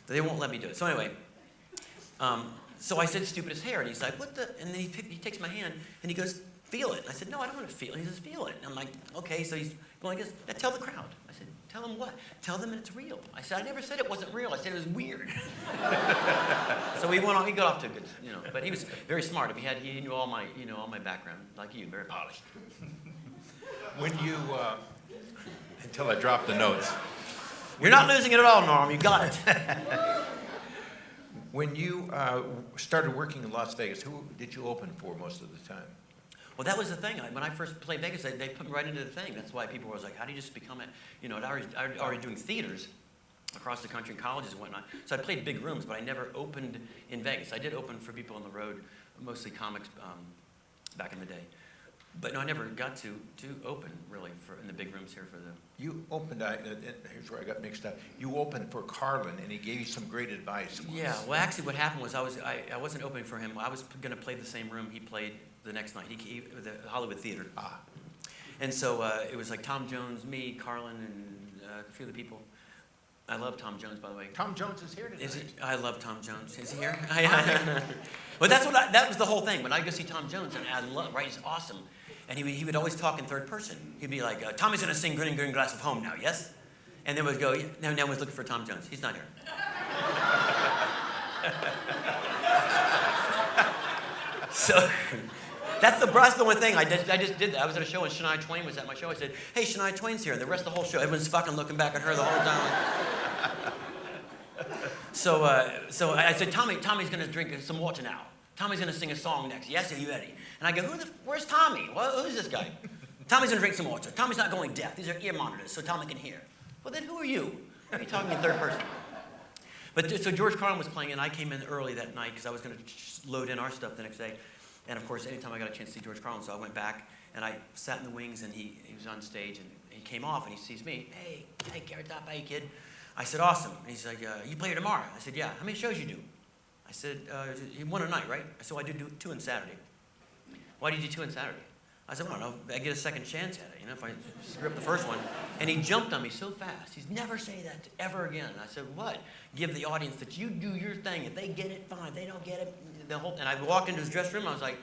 They won't let me do it. So anyway, so I said stupidest hair, and he's like, what the? And then he takes my hand and he goes, feel it. And I said, no, I don't want to feel it. He says, feel it. And I'm like, okay. So he's going like this. Now tell the crowd. I said, tell them what? Tell them it's real. I said, I never said it wasn't real. I said it was weird. So he went on. He got off to a good, But he was very smart. He knew all my background, like you, very polished. When you, until I dropped the notes. You're not losing it at all, Norm. You got it. When you started working in Las Vegas, who did you open for most of the time? Well, that was the thing. When I first played Vegas, they put me right into the thing. That's why people were like, how do you just become I'd already doing theaters across the country in colleges and whatnot. So I played big rooms, but I never opened in Vegas. I did open for people on the road, mostly comics back in the day. But no, I never got to open, really, in the big rooms here for the... You opened, here's where I got mixed up. You opened for Carlin, and he gave you some great advice. Yeah, well, actually what happened was I wasn't opening for him. I was going to play the same room he played the next night, the Hollywood Theater. And so it was like Tom Jones, me, Carlin, and a few other people. I love Tom Jones, by the way. Tom Jones is here today. I love Tom Jones. Is he here? But that was the whole thing. When I go see Tom Jones, and I love, right, he's awesome. And he would always talk in third person. He'd be like, Tommy's going to sing Grinning Green Glass of Home now, yes? And then we'd go, yeah. Now everyone's looking for Tom Jones. He's not here. So that's the one thing. I just did that. I was at a show and Shania Twain was at my show. I said, hey, Shania Twain's here. And the rest of the whole show, everyone's fucking looking back at her the whole time. So I said, Tommy's going to drink some water now. Tommy's going to sing a song next. Yes, are you ready? And I go, where's Tommy? Who's this guy? Tommy's going to drink some water. Tommy's not going deaf. These are ear monitors, so Tommy can hear. Well, then who are you? Why are you talking in third person? But so George Carlin was playing, and I came in early that night because I was going to load in our stuff the next day. And of course, anytime I got a chance to see George Carlin, so I went back and I sat in the wings, and he was on stage, and he came off, and he sees me. Hey, Carrot Top, how you kid? I said, awesome. And he's like, you play here tomorrow? I said, yeah. How many shows you do? I said, you one a night, right? So I do 2 on Saturday. Why do you do 2 on Saturday? I said, well, I don't know, I get a second chance at it, if I screw up the first one. And he jumped on me so fast. He's never say that ever again. And I said, what? Give the audience that you do your thing. If they get it, fine. If they don't get it, and I walked into his dressing room, I was like,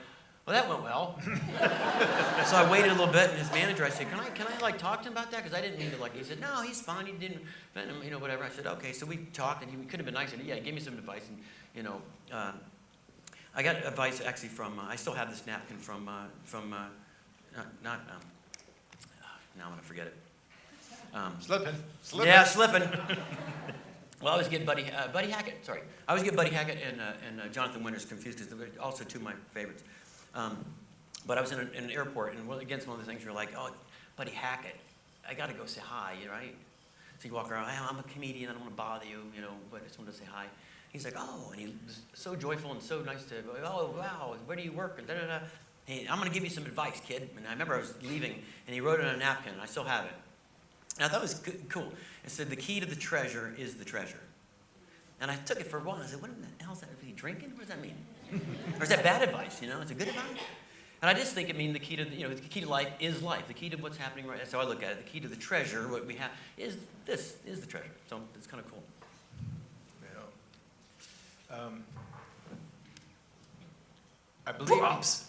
well, that went well. So I waited a little bit, and his manager, I said, can I like talk to him about that? Because I didn't mean to he said, no, he's fine, he didn't, whatever. I said, okay. So we talked, and he could have been nice. And yeah, he gave me some advice, and I got advice actually from, I still have this napkin from now I'm gonna forget it. Slipping. Yeah, slipping. Well, I always get Buddy Hackett. Sorry, I always get Buddy Hackett and Jonathan Winters confused because they're also 2 of my favorites. But I was in an airport, and against one of the things you're like, oh, Buddy Hackett, I got to go say hi, right? So you walk around, hey, I'm a comedian, I don't want to bother you, but I just wanted to say hi. He's like, oh, and he was so joyful and so nice to, oh, wow, where do you work? And da-da-da. Hey, I'm going to give you some advice, kid. And I remember I was leaving, and he wrote it on a napkin, and I still have it. And I thought it was cool. It said, the key to the treasure is the treasure. And I took it for a while, and I said, what the hell is that? Is he drinking? What does that mean? Or is that bad advice, Is it good advice? And I just think it means the key to, the key to life is life. The key to what's happening right. That's how I look at it. The key to the treasure, what we have, is the treasure. So it's kind of cool. Yeah. I believe. Props.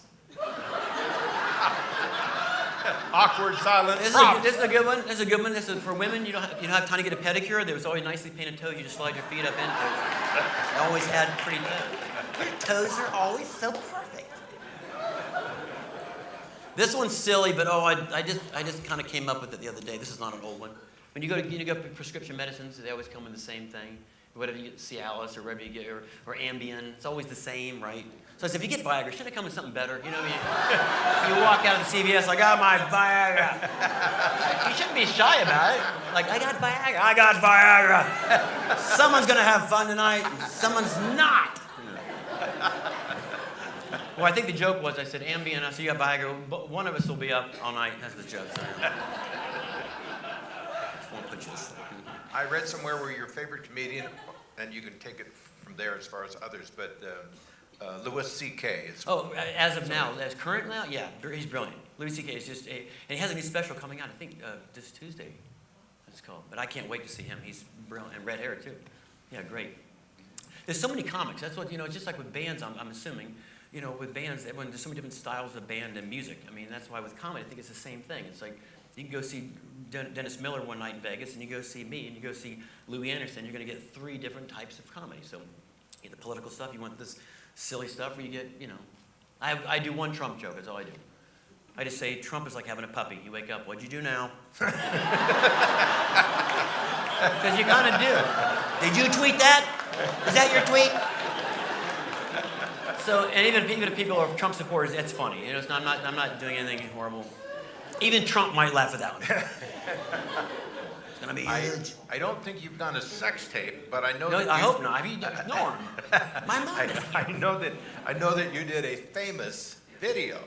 Awkward silence. This is a good one. This is a good one. This is for women. You don't have time to get a pedicure. There was always nicely painted toes. You just slide your feet up into. I always had pretty toes. Your toes are always so perfect. This one's silly, but I just kind of came up with it the other day. This is not an old one. When you go to prescription medicines, they always come in the same thing. Whatever you get, Cialis or whatever you get, or Ambien, it's always the same, right? So I said, if you get Viagra, shouldn't it come with something better? You walk out of the CVS, I got my Viagra. You shouldn't be shy about it. Like, I got Viagra. I got Viagra. Someone's going to have fun tonight, and someone's not. Well, I think the joke was, I said, Ambien, I said, you got Viagra, but one of us will be up all night. That's the joke. So, just won't put you to sleep. I read somewhere where your favorite comedian, and you can take it from there as far as others, but Louis C.K. is. Oh, as of now, as current now, yeah, he's brilliant. Louis C.K. is just and he has a new special coming out, I think, this Tuesday, it's called. But I can't wait to see him. He's brilliant, and red hair, too. Yeah, great. There's so many comics. That's what, it's just like with bands, I'm assuming. With bands, when there's so many different styles of band and music. I mean, that's why with comedy, I think it's the same thing. It's like, you can go see Dennis Miller one night in Vegas, and you go see me, and you go see Louis Anderson. You're going to get 3 different types of comedy. So, you get the political stuff. You want this silly stuff, where you get, I do one Trump joke. That's all I do. I just say Trump is like having a puppy. You wake up, what'd you do now? Because you kind of do. Did you tweet that? Is that your tweet? So, and even if people are Trump supporters, it's funny. It's not, I'm not doing anything horrible. Even Trump might laugh at that one. It's gonna be huge. I don't think you've done a sex tape, but I know. No, that I hope not. I mean, ignore him. My mom. I know that you did a famous video.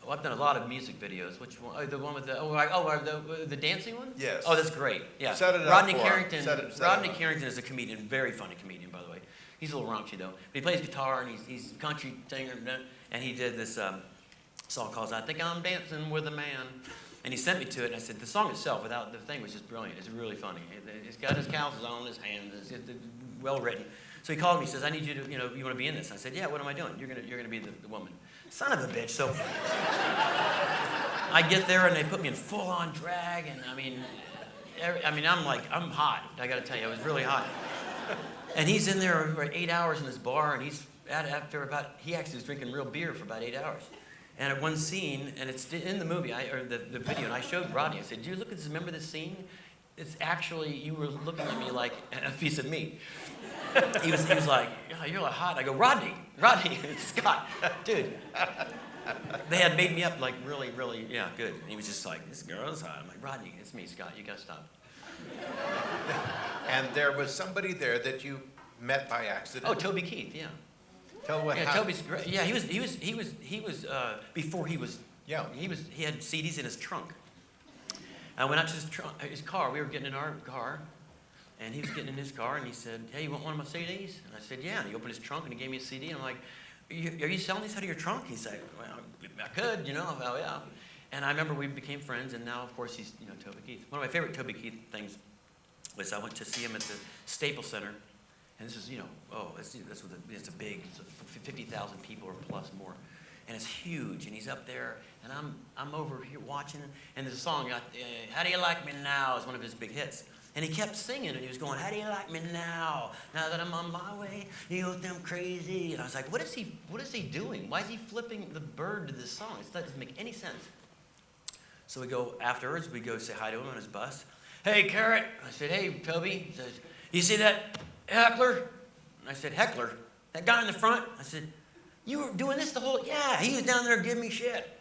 Oh, I've done a lot of music videos. Which one? The one with the dancing one? Yes. Oh, that's great. Yeah. Set it up Rodney for him. Carrington. Set it Rodney up. Carrington is a comedian, very funny comedian, by the way. He's a little raunchy though, but he plays guitar and he's a country singer, and he did this song called "I Think I'm Dancing with a Man," and he sent me to it. And I said the song itself, without the thing, was just brilliant. It's really funny. He's got his calluses on his hands. It's well written. So he called me. He says, "I need you to, you want to be in this?" I said, "Yeah. What am I doing? You're gonna be the woman." Son of a bitch. So I get there and they put me in full-on drag, and I'm hot. I got to tell you, I was really hot. And he's in there for 8 hours in this bar, and he actually was drinking real beer for about 8 hours. And at one scene, and it's in the movie, or the video, and I showed Rodney, I said, "Do you remember this scene? it's actually, you were looking at me like a piece of meat. He was like, oh, you're like hot. I go, Rodney, it's Scott, dude. They had made me up like really, really, yeah, good. And he was just like, this girl's hot. I'm like, Rodney, it's me, Scott. You gotta stop. And there was somebody there that you met by accident. Oh, Toby Keith, yeah. Tell what Yeah, happened. Toby's great. Yeah, he was before he was. Yeah. He had CDs in his trunk. I went out to his car. We were getting in our car, and he was getting in his car, and he said, "Hey, you want one of my CDs?" And I said, "Yeah." And he opened his trunk and he gave me a CD, and I'm like, "Are you selling these out of your trunk?" He said, "Well, I could, you know." Oh yeah. And I remember we became friends, and now of course he's Toby Keith. One of my favorite Toby Keith things was I went to see him at the Staples Center. And this is, it's a big, it's 50,000 people or plus more. And it's huge, and he's up there, and I'm over here watching, and there's a song, How Do You Like Me Now is one of his big hits. And he kept singing, and he was going, how do you like me now? Now that I'm on my way, you think I'm crazy. And I was like, what is he doing? Why is he flipping the bird to this song? That doesn't make any sense. So we go, afterwards, we go say hi to him on his bus. Hey, Carrot. I said, hey, Toby. He says, you see that heckler? And I said, heckler? That guy in the front? I said, you were doing this the whole... Yeah, he was down there giving me shit.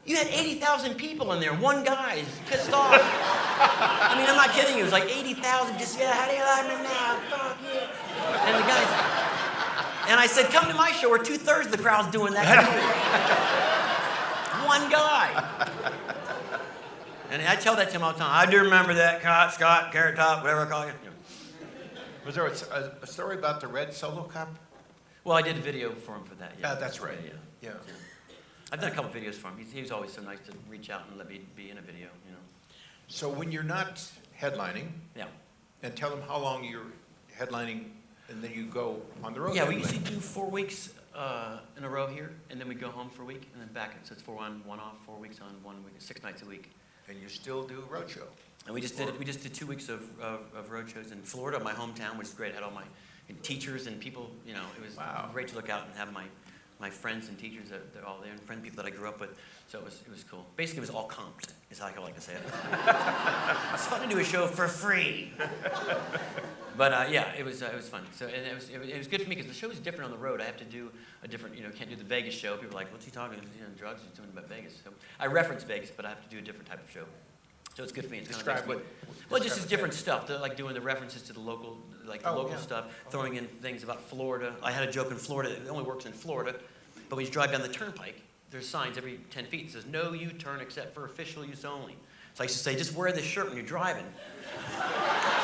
You had 80,000 people in there. One guy is pissed off. I mean, I'm not kidding you. It was like 80,000 just, yeah, how do you like me now? Fuck yeah. And the guys... And I said, come to my show where 2/3 of the crowd's doing that. One guy. And I tell that to him all the time. I do remember that, Scott, Carrot Top, whatever I call you. Was there a story about the red Solo Cup? Well, I did a video for him for that. Yeah, that's right. Yeah. I've done a couple videos for him. He was always so nice to reach out and let me be in a video. So when you're not headlining, Yeah. and tell them how long you're headlining, and then you go on the road. Yeah, we headlining. usually do 4 weeks in a row here, and then we go home for a week, and then back. So it's 4 on, 1 off, 4 weeks on, 1 week, 6 nights a week. And you still do roadshow. And we just did 2 weeks of road shows in Florida, my hometown, which is great. I had all my teachers and people. It was Wow. great to look out and have my friends and teachers they're all there, and friend people that I grew up with. So it was cool. Basically, it was all comped, is how I like to say it. It's fun to do a show for free. But yeah, it was fun. So and it was good for me because the show is different on the road. I have to do a different, can't do the Vegas show. People are like, what's he talking? Drugs? He's doing about Vegas. So I reference Vegas, but I have to do a different type of show. So it's good for me. It's Describe kind of what just different stuff. Like doing the references to the local, stuff, throwing in things about Florida. I had a joke in Florida. It only works in Florida, but when you drive down the turnpike, there's signs every 10 feet that says no U-turn except for official use only. So I used to say, just wear this shirt when you're driving.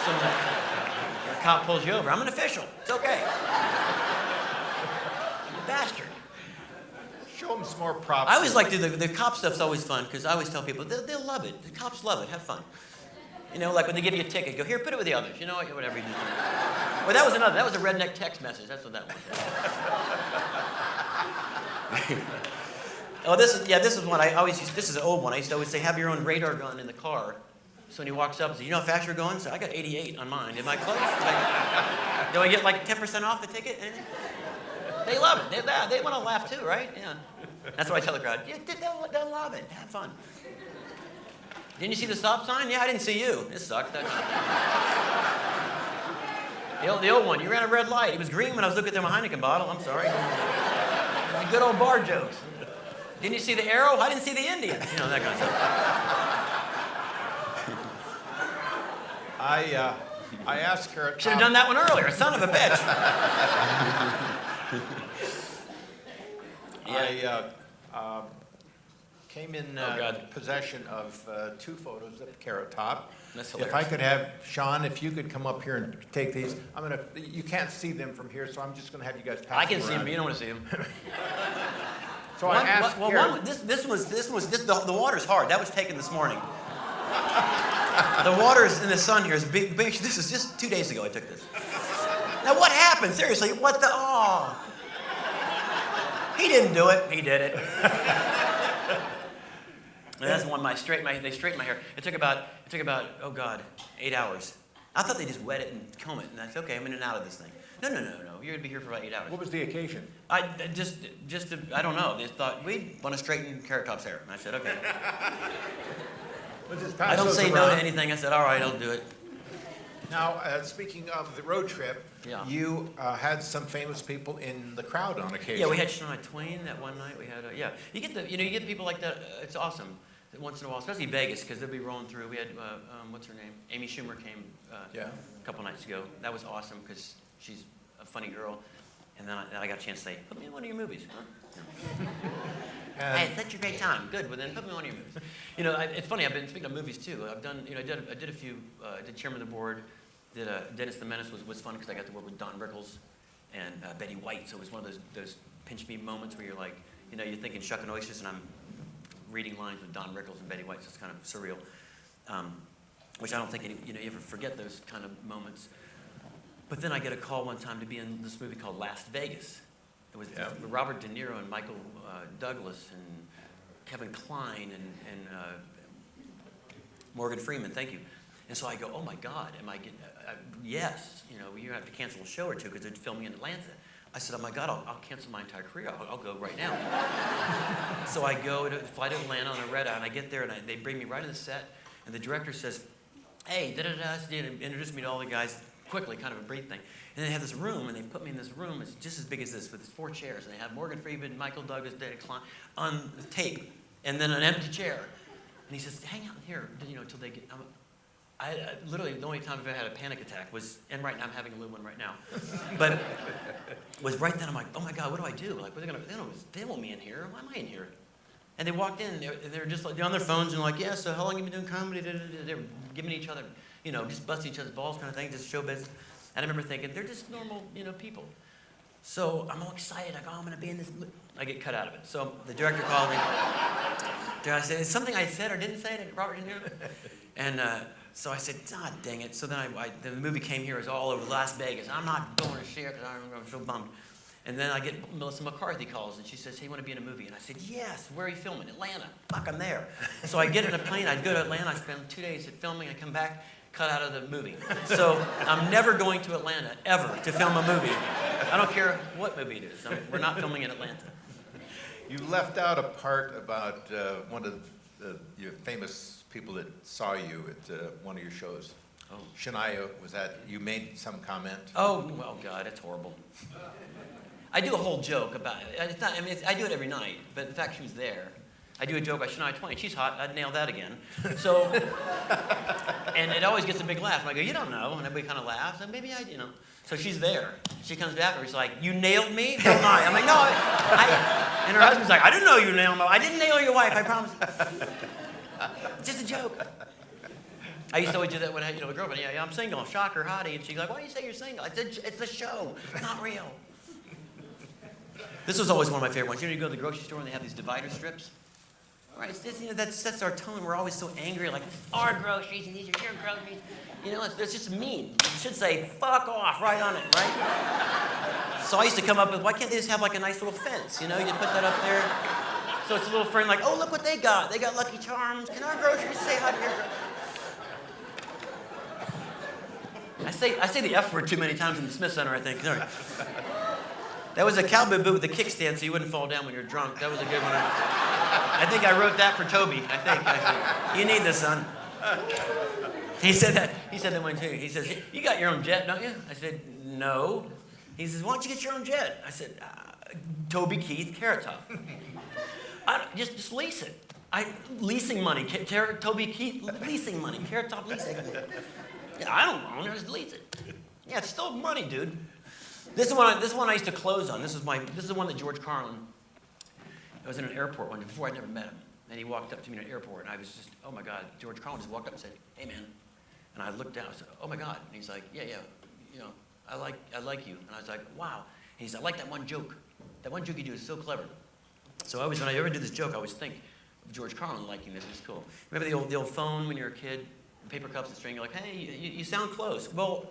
So the cop pulls you over. I'm an official. It's okay. You bastard. Show them some more props. I always like the cop stuff's always fun because I always tell people they'll love it. The cops love it. Have fun. Like when they give you a ticket, go here, put it with the others. You know what? Whatever you do. Well, that was another. That was a redneck text message. That's what that was. Oh, this is one I always use. This is an old one. I used to always say, have your own radar gun in the car. So when he walks up, and says, you know how fast you're going? So I got 88 on mine. Am I close? Do I get like 10% off the ticket? They love it. They want to laugh too, right? Yeah. That's what I tell the crowd. Yeah, they'll love it. Have fun. Didn't you see the stop sign? Yeah, I didn't see you. This sucks. The old one. You ran a red light. It was green when I was looking through my Heineken bottle. I'm sorry. It's a good old bar jokes. Didn't you see the arrow? I didn't see the Indian. That kind of stuff. I asked Carrot. Should have done that one earlier. Son of a bitch. I came in possession of 2 photos of Carrot Top. That's hilarious. If I could have Sean, if you could come up here and take these. You can't see them from here, so I'm just gonna have you guys pass I can them see around. him. You don't want to see him. So I asked Carrot. The water's hard. That was taken this morning. The water's in the sun here is big. This is just 2 days ago I took this. Now what happened? Seriously, what the? Oh. He didn't do it. He did it. And that's the one. They straightened my hair. It took about 8 hours. I thought they just wet it and comb it, and I said, okay, I'm in and out of this thing. No. You're gonna be here for about 8 hours. What was the occasion? I don't know. They thought we want to straighten Carrot Top's hair, and I said, okay. We'll just pass I don't those say no to around. anything. I said, all right, I'll do it. Now, speaking of the road trip, Yeah. you had some famous people in the crowd on occasion. Yeah, we had Shania Twain that one night. We had, yeah. You get people like that. It's awesome. Once in a while, especially Vegas, because they'll be rolling through. We had, what's her name? Amy Schumer came Yeah. a couple nights ago. That was awesome because she's a funny girl. And then I got a chance to say, put me in one of your movies, huh? Hey, it's such a great time. Good, well then put me in one of your movies. It's funny, I've been speaking of movies too. I've done, I did a few, did Chairman of the Board, did Dennis the Menace was fun because I got to work with Don Rickles and Betty White. So it was one of those pinch me moments where you're like, you're thinking Shuck and Oysters and I'm reading lines with Don Rickles and Betty White, so it's kind of surreal. Which I don't think you ever forget those kind of moments. But then I get a call one time to be in this movie called Las Vegas. It was with Robert De Niro and Michael Douglas and Kevin Kline and Morgan Freeman. Thank you. And so I go, oh my God, am I getting? Yes. You have to cancel a show or two because they're filming in Atlanta. I said, oh my God, I'll cancel my entire career. I'll go right now. So I go to fly to Atlanta on a red eye, and I get there, and they bring me right to the set, and the director says, hey, da-da-da, introduce me to all the guys quickly, kind of a brief thing. And they have this room, and they put me in this room. It's just as big as this, with 4 chairs. And they have Morgan Freeman, Michael Douglas, David Klein on tape, and then an empty chair. And he says, hang out here, until they get. I literally, the only time I've ever had a panic attack was, and right now I'm having a little one right now, but was right then I'm like, oh my God, what do I do? Like, they want me in here. Why am I in here? And they walked in, and they're just like, they're on their phones and like, yeah, so how long have you been doing comedy? They're giving each other, just busting each other's balls kind of thing, just show business. And I remember thinking, they're just normal, people. So I'm all excited. I go, I'm going to be in this. I get cut out of it. So the director called me. I said, is something I said or didn't say to Robert De Niro? And so I said, God dang it. So then the movie came here. It was all over Las Vegas. I'm not going to share because I'm so bummed. And then I get Melissa McCarthy calls, and she says, hey, you want to be in a movie? And I said, yes. Where are you filming? Atlanta. Fuck, I'm there. So I get in a plane. I go to Atlanta. I spend 2 days at filming. I come back, cut out of the movie. So I'm never going to Atlanta, ever, to film a movie. I don't care what movie it is. We're not filming in Atlanta. You left out a part about one of your famous people that saw you at one of your shows. Oh. Shania, was that, you made some comment? Oh, well, God, it's horrible. I do a whole joke about it. It's not, I do it every night, but in fact, she was there. I do a joke about Shania Twain. She's hot. I'd nail that again. So, and it always gets a big laugh. And I go, you don't know. And everybody kind of laughs. And maybe So she's there. She comes back and she's like, you nailed me? Who am I? I'm like, no. And her husband's like, I didn't know you nailed me. I didn't nail your wife, I promise. Just a joke. I used to always do that when I had a girlfriend. Yeah, I'm single. Shocker, hottie. And she's like, why do you say you're single? It's a show. It's not real. This was always one of my favorite ones. You go to the grocery store and they have these divider strips. Right, that sets our tone. We're always so angry, like, this is our groceries and these are your groceries. It's just mean. You should say, fuck off, right on it, right? So I used to come up with, why can't they just have like a nice little fence, You put that up there. So it's a little friend like, oh, look what they got. They got Lucky Charms. Can our groceries say hi to your groceries? I say the F word too many times in the Smith Center, I think. Sorry. That was a cowboy boot with a kickstand so you wouldn't fall down when you're drunk. That was a good one. I think I wrote that for Toby. I think. You need this, son. He said that one too. He says, you got your own jet, don't you? I said, no. He says, why don't you get your own jet? I said, Toby Keith, Carrot Top. Just lease it. Leasing money. Toby Keith, leasing money. Carrot Top leasing. Yeah, I don't own it. Just lease it. Yeah, it's still money, dude. This is one I used to close on. This is the one that George Carlin. I was in an airport one day before I'd never met him, and he walked up to me in an airport, and I was just, oh my God. George Carlin just walked up and said, hey man, and I looked down. I said, oh my God, and he's like, yeah, I like you, and I was like, wow. And he said, I like that one joke. That one joke you do is so clever. So when I ever do this joke, I always think of George Carlin liking this. It's cool. Remember the old phone when you're a kid, paper cups and string. You're like, hey, you sound close. Well.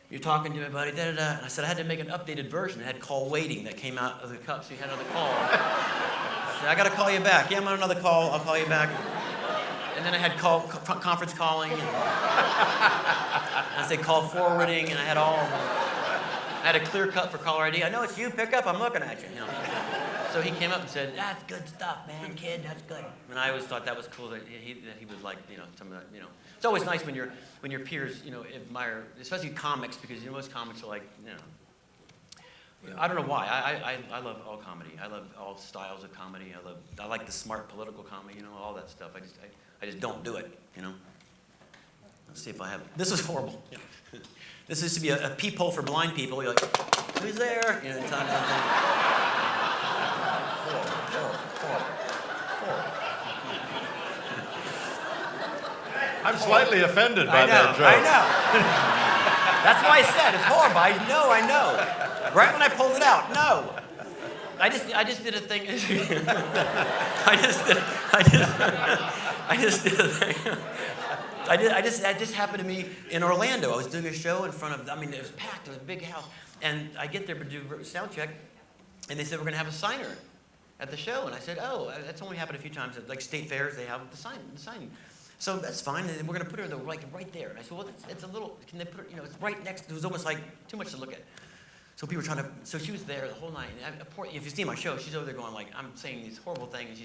You're talking to my buddy, da-da-da. And I said I had to make an updated version. It had call waiting that came out of the cup, so you had another call. I said, I got to call you back. Yeah, I'm on another call. I'll call you back. And then I had conference calling. And I said call forwarding, and I had all of them. I had a clear cut for caller ID. I know it's you, pick up, I'm looking at you. So he came up and said, "That's good stuff, man, kid. That's good." And I always thought that was cool that he would like, some of that, It's always nice when your peers, admire, especially comics, because most comics are like, I don't know why. I love all comedy. I love all styles of comedy. I like the smart political comedy, all that stuff. I just don't do it, Let's see if I have. This is horrible. This used to be a peephole for blind people. You're like, who's there? It's not I'm slightly offended by that joke. I know. That's why I said it's horrible. I know. Right when I pulled it out, no. I just did a thing. That just happened to me in Orlando. I was doing a show in front of, it was packed. It was a big house. And I get there to do sound check, and they said, we're going to have a signer at the show. And I said, oh, that's only happened a few times. At, like, state fairs, they have the signing. So that's fine, and we're going to put her right there. And I said, well, it's a little, can they put her, it's right next, it was almost like too much to look at. So people were trying to, so she was there the whole night. And if you see my show, she's over there going like, I'm saying these horrible things.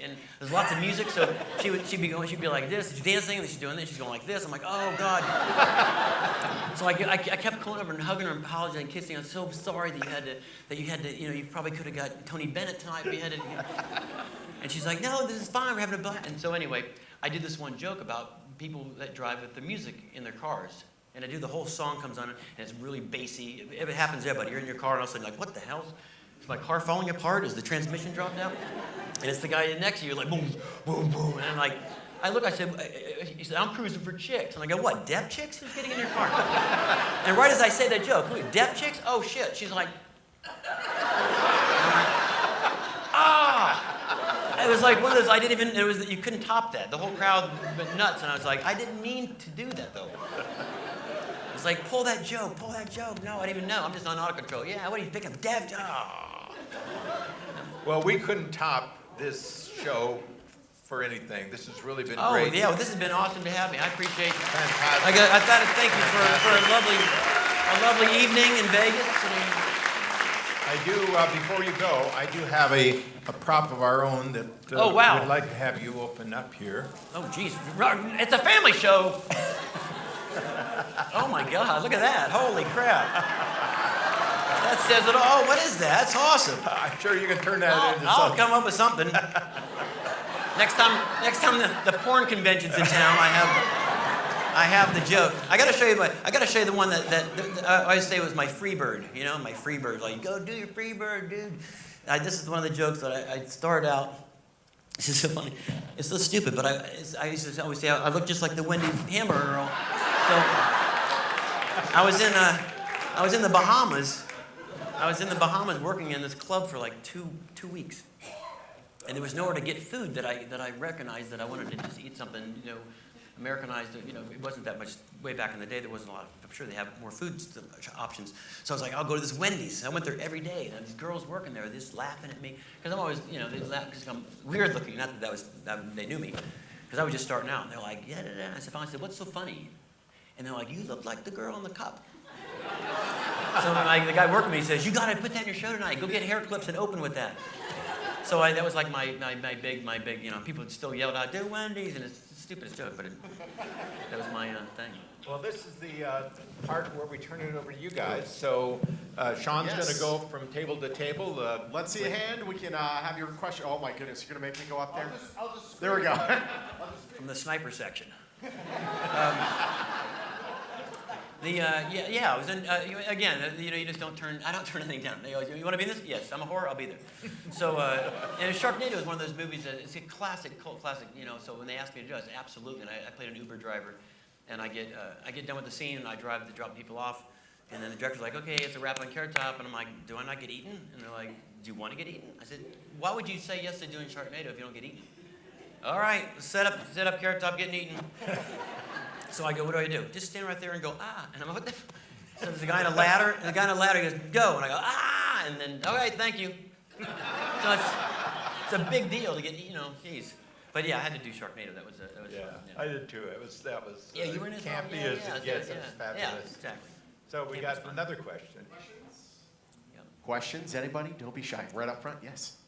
And there's lots of music, so she'd be like this, she's dancing, and she's doing this, she's going like this. I'm like, oh God. So I kept going over and hugging her and apologizing and kissing. I'm so sorry that you had to, you probably could have got Tony Bennett tonight, but you had to, And she's like, no, this is fine, we're having a blast. And so anyway, I did this one joke about people that drive with the music in their cars. And I do, the whole song comes on, and it's really bassy. It happens to everybody. You're in your car, and all of a sudden, like, what the hell? Is my car falling apart? Is the transmission dropped out? And it's the guy next to you, like, boom, boom, boom. And I'm like, I said, he said, I'm cruising for chicks. And I go, what, deaf chicks? Who's getting in your car? And right as I say that joke, wait, deaf chicks? Oh, shit. She's like, ah! It was like one of those, you couldn't top that. The whole crowd went nuts, and I was like, I didn't mean to do that, though. It's like, pull that joke. No, I didn't even know. I'm just on auto control. Yeah, what do you think of deaf? Oh. Well, we couldn't top this show for anything. This has really been great. Oh, yeah, well, this has been awesome to have me. I appreciate it. Fantastic. I thought to thank you for a lovely evening in Vegas. I do, before you go, I do have a prop of our own that Oh, wow. we'd like to have you open up here. Oh, geez. It's a family show. Oh, my God. Look at that. Holy crap. That says it all. What is that? That's awesome. I'm sure you can turn that into I'll something. come up with something. Next time the porn convention's in town, I have the joke. I gotta show you the one that I always say was my free bird. My free bird. Like, go do your free bird, dude. This is one of the jokes that I started out. This is so funny. It's so stupid, but I used to always say I look just like the Wendy's hamburger girl. So I was in the Bahamas. I was in the Bahamas working in this club for like two weeks, and there was nowhere to get food that I recognized that I wanted to just eat something, Americanized. It wasn't that much way back in the day. There wasn't a lot. I'm sure they have more food options. So I was like, I'll go to this Wendy's. I went there every day, and these girls working there, they're just laughing at me because I'm always, they laugh because I'm weird looking. Not that they knew me, because I was just starting out. And they're like, yeah. I said, what's so funny? And they're like, you look like the girl in the cup. So the guy working with me says, you got to put that in your show tonight. Go get hair clips and open with that. So that was like my big, people would still yell out, do Wendy's, and it's the stupidest joke, but that was my thing. Well, this is the part where we turn it over to you guys. So Sean's going to go from table to table. Let's see a hand. We can have your question. Oh my goodness, you're gonna make me go up there. I'll just There we go. From the sniper section. I was in, again, you just don't turn, I don't turn anything down. They always, you want to be in this? Yes, I'm a whore, I'll be there. So, and Sharknado is one of those movies that, it's a classic, cult classic, so when they asked me to do it, I said, absolutely, and I played an Uber driver, and I get done with the scene, and I drive to drop people off, and then the director's like, okay, it's a wrap on Carrot Top, and I'm like, do I not get eaten? And they're like, do you want to get eaten? I said, why would you say yes to doing Sharknado if you don't get eaten? All right, set up Carrot Top, getting eaten. So I go, what do I do? Just stand right there and go, ah. And I'm like, what the? So there's a guy in a ladder, and the guy in a ladder goes, go. And I go, ah. And then, all right, thank you. So it's a big deal to get, geez. But yeah, I had to do Sharknado. That was yeah, fun. Yeah, I did too. That was yeah, you were in it. campy as it gets. It was fabulous. Yeah, exactly. So we Camp was got fun. another question. Questions? Anybody? Don't be shy. Right up front. Yes.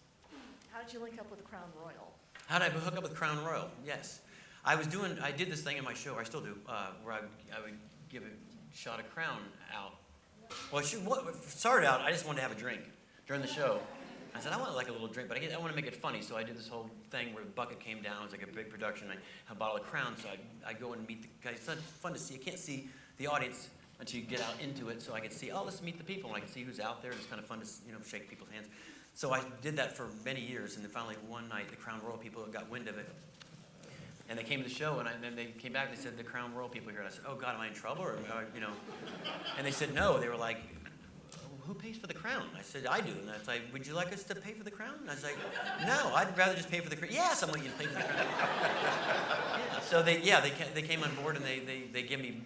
How did you link up with the Crown Royal? How did I hook up with Crown Royal? Yes. I did this thing in my show, I still do, where I would give a shot of Crown out. Well, started out, I just wanted to have a drink during the show. I said, I want like a little drink, but I want to make it funny, so I did this whole thing where the bucket came down. It was like a big production. I had a bottle of Crown, so I go and meet the guys. It's fun to see. You can't see the audience until you get out into it, so I could see, oh, let's meet the people, and I could see who's out there. It's kind of fun to, shake people's hands. So I did that for many years, and then finally one night, the Crown Royal people got wind of it, and they came to the show, and then they came back and they said, the Crown Royal people here. And I said, oh, God, am I in trouble? Or, And they said, no. They were like, who pays for the Crown? I said, I do. And I was like, would you like us to pay for the Crown? And I was like, no, I'd rather just pay for the Crown. Yes, I want you to pay for the Crown. Yeah. So they came on board, and they gave me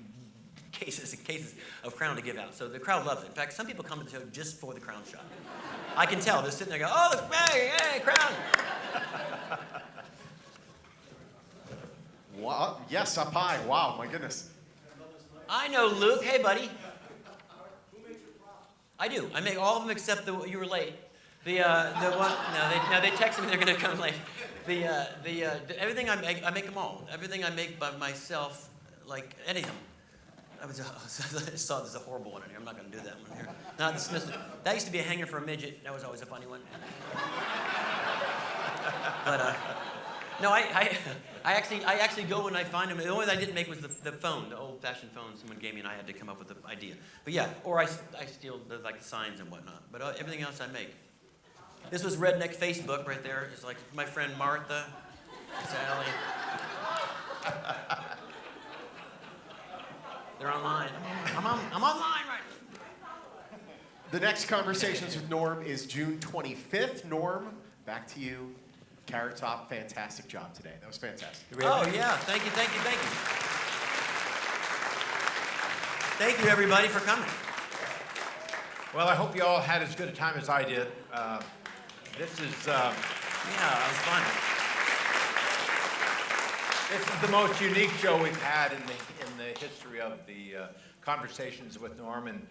cases and cases of Crown to give out. So the crowd loves it. In fact, some people come to the show just for the Crown shot. I can tell. They're sitting there going, oh, hey, Crown. Wow. Yes, up high. Wow, my goodness. I know, Luke. Hey, buddy. I do. I make all of them except you were late. The one. No, they texted me they're going to come late. Everything I make them all. Everything I make by myself, like any of them. I saw there's a horrible one in here. I'm not going to do that one here. Not dismiss it. That used to be a hanger for a midget. That was always a funny one. But no, I actually go when I find them. The only thing I didn't make was the phone, the old-fashioned phone someone gave me, and I had to come up with the idea. But yeah, or I steal the signs and whatnot. But everything else I make. This was Redneck Facebook right there. It's like my friend Martha, Sally. They're online. I'm online right now. The next Conversations with Norm is June 25th. Norm, back to you. Carrot Top, fantastic job today. That was fantastic. Oh, yeah. Thank you. Thank you, everybody, for coming. Well, I hope you all had as good a time as I did. This is... Yeah, it was fun. This is the most unique show we've had in the history of the Conversations with Norm, and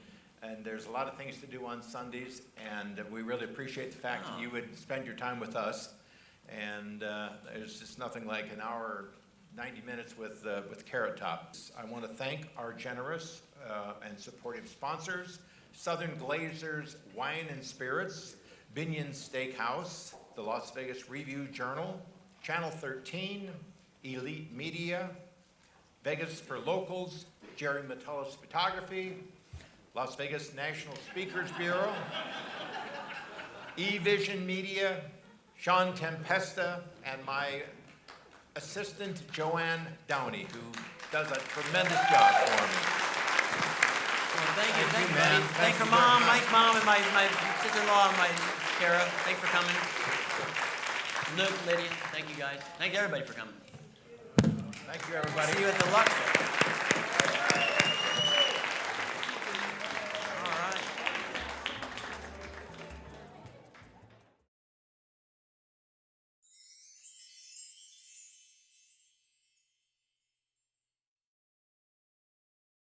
there's a lot of things to do on Sundays, and we really appreciate the fact that you would spend your time with us. And there's just nothing like an hour, 90 minutes with Carrot Top. I want to thank our generous and supportive sponsors: Southern Glazers Wine and Spirits, Binion's Steakhouse, the Las Vegas Review-Journal, Channel 13, Elite Media, Vegas for Locals, Jerry Metellus Photography, Las Vegas National Speakers Bureau, eVision Media, Sean Tempesta, and my assistant, Joanne Downey, who does a tremendous job for me. Well, thank you, man. buddy. Thank Thanks for you very Mom, much. Mike's mom, and my sister-in-law, and my Kara. Thanks for coming. Luke, Lydia, thank you guys. Thank you, everybody, for coming. Thank you, everybody. See you at the Lux.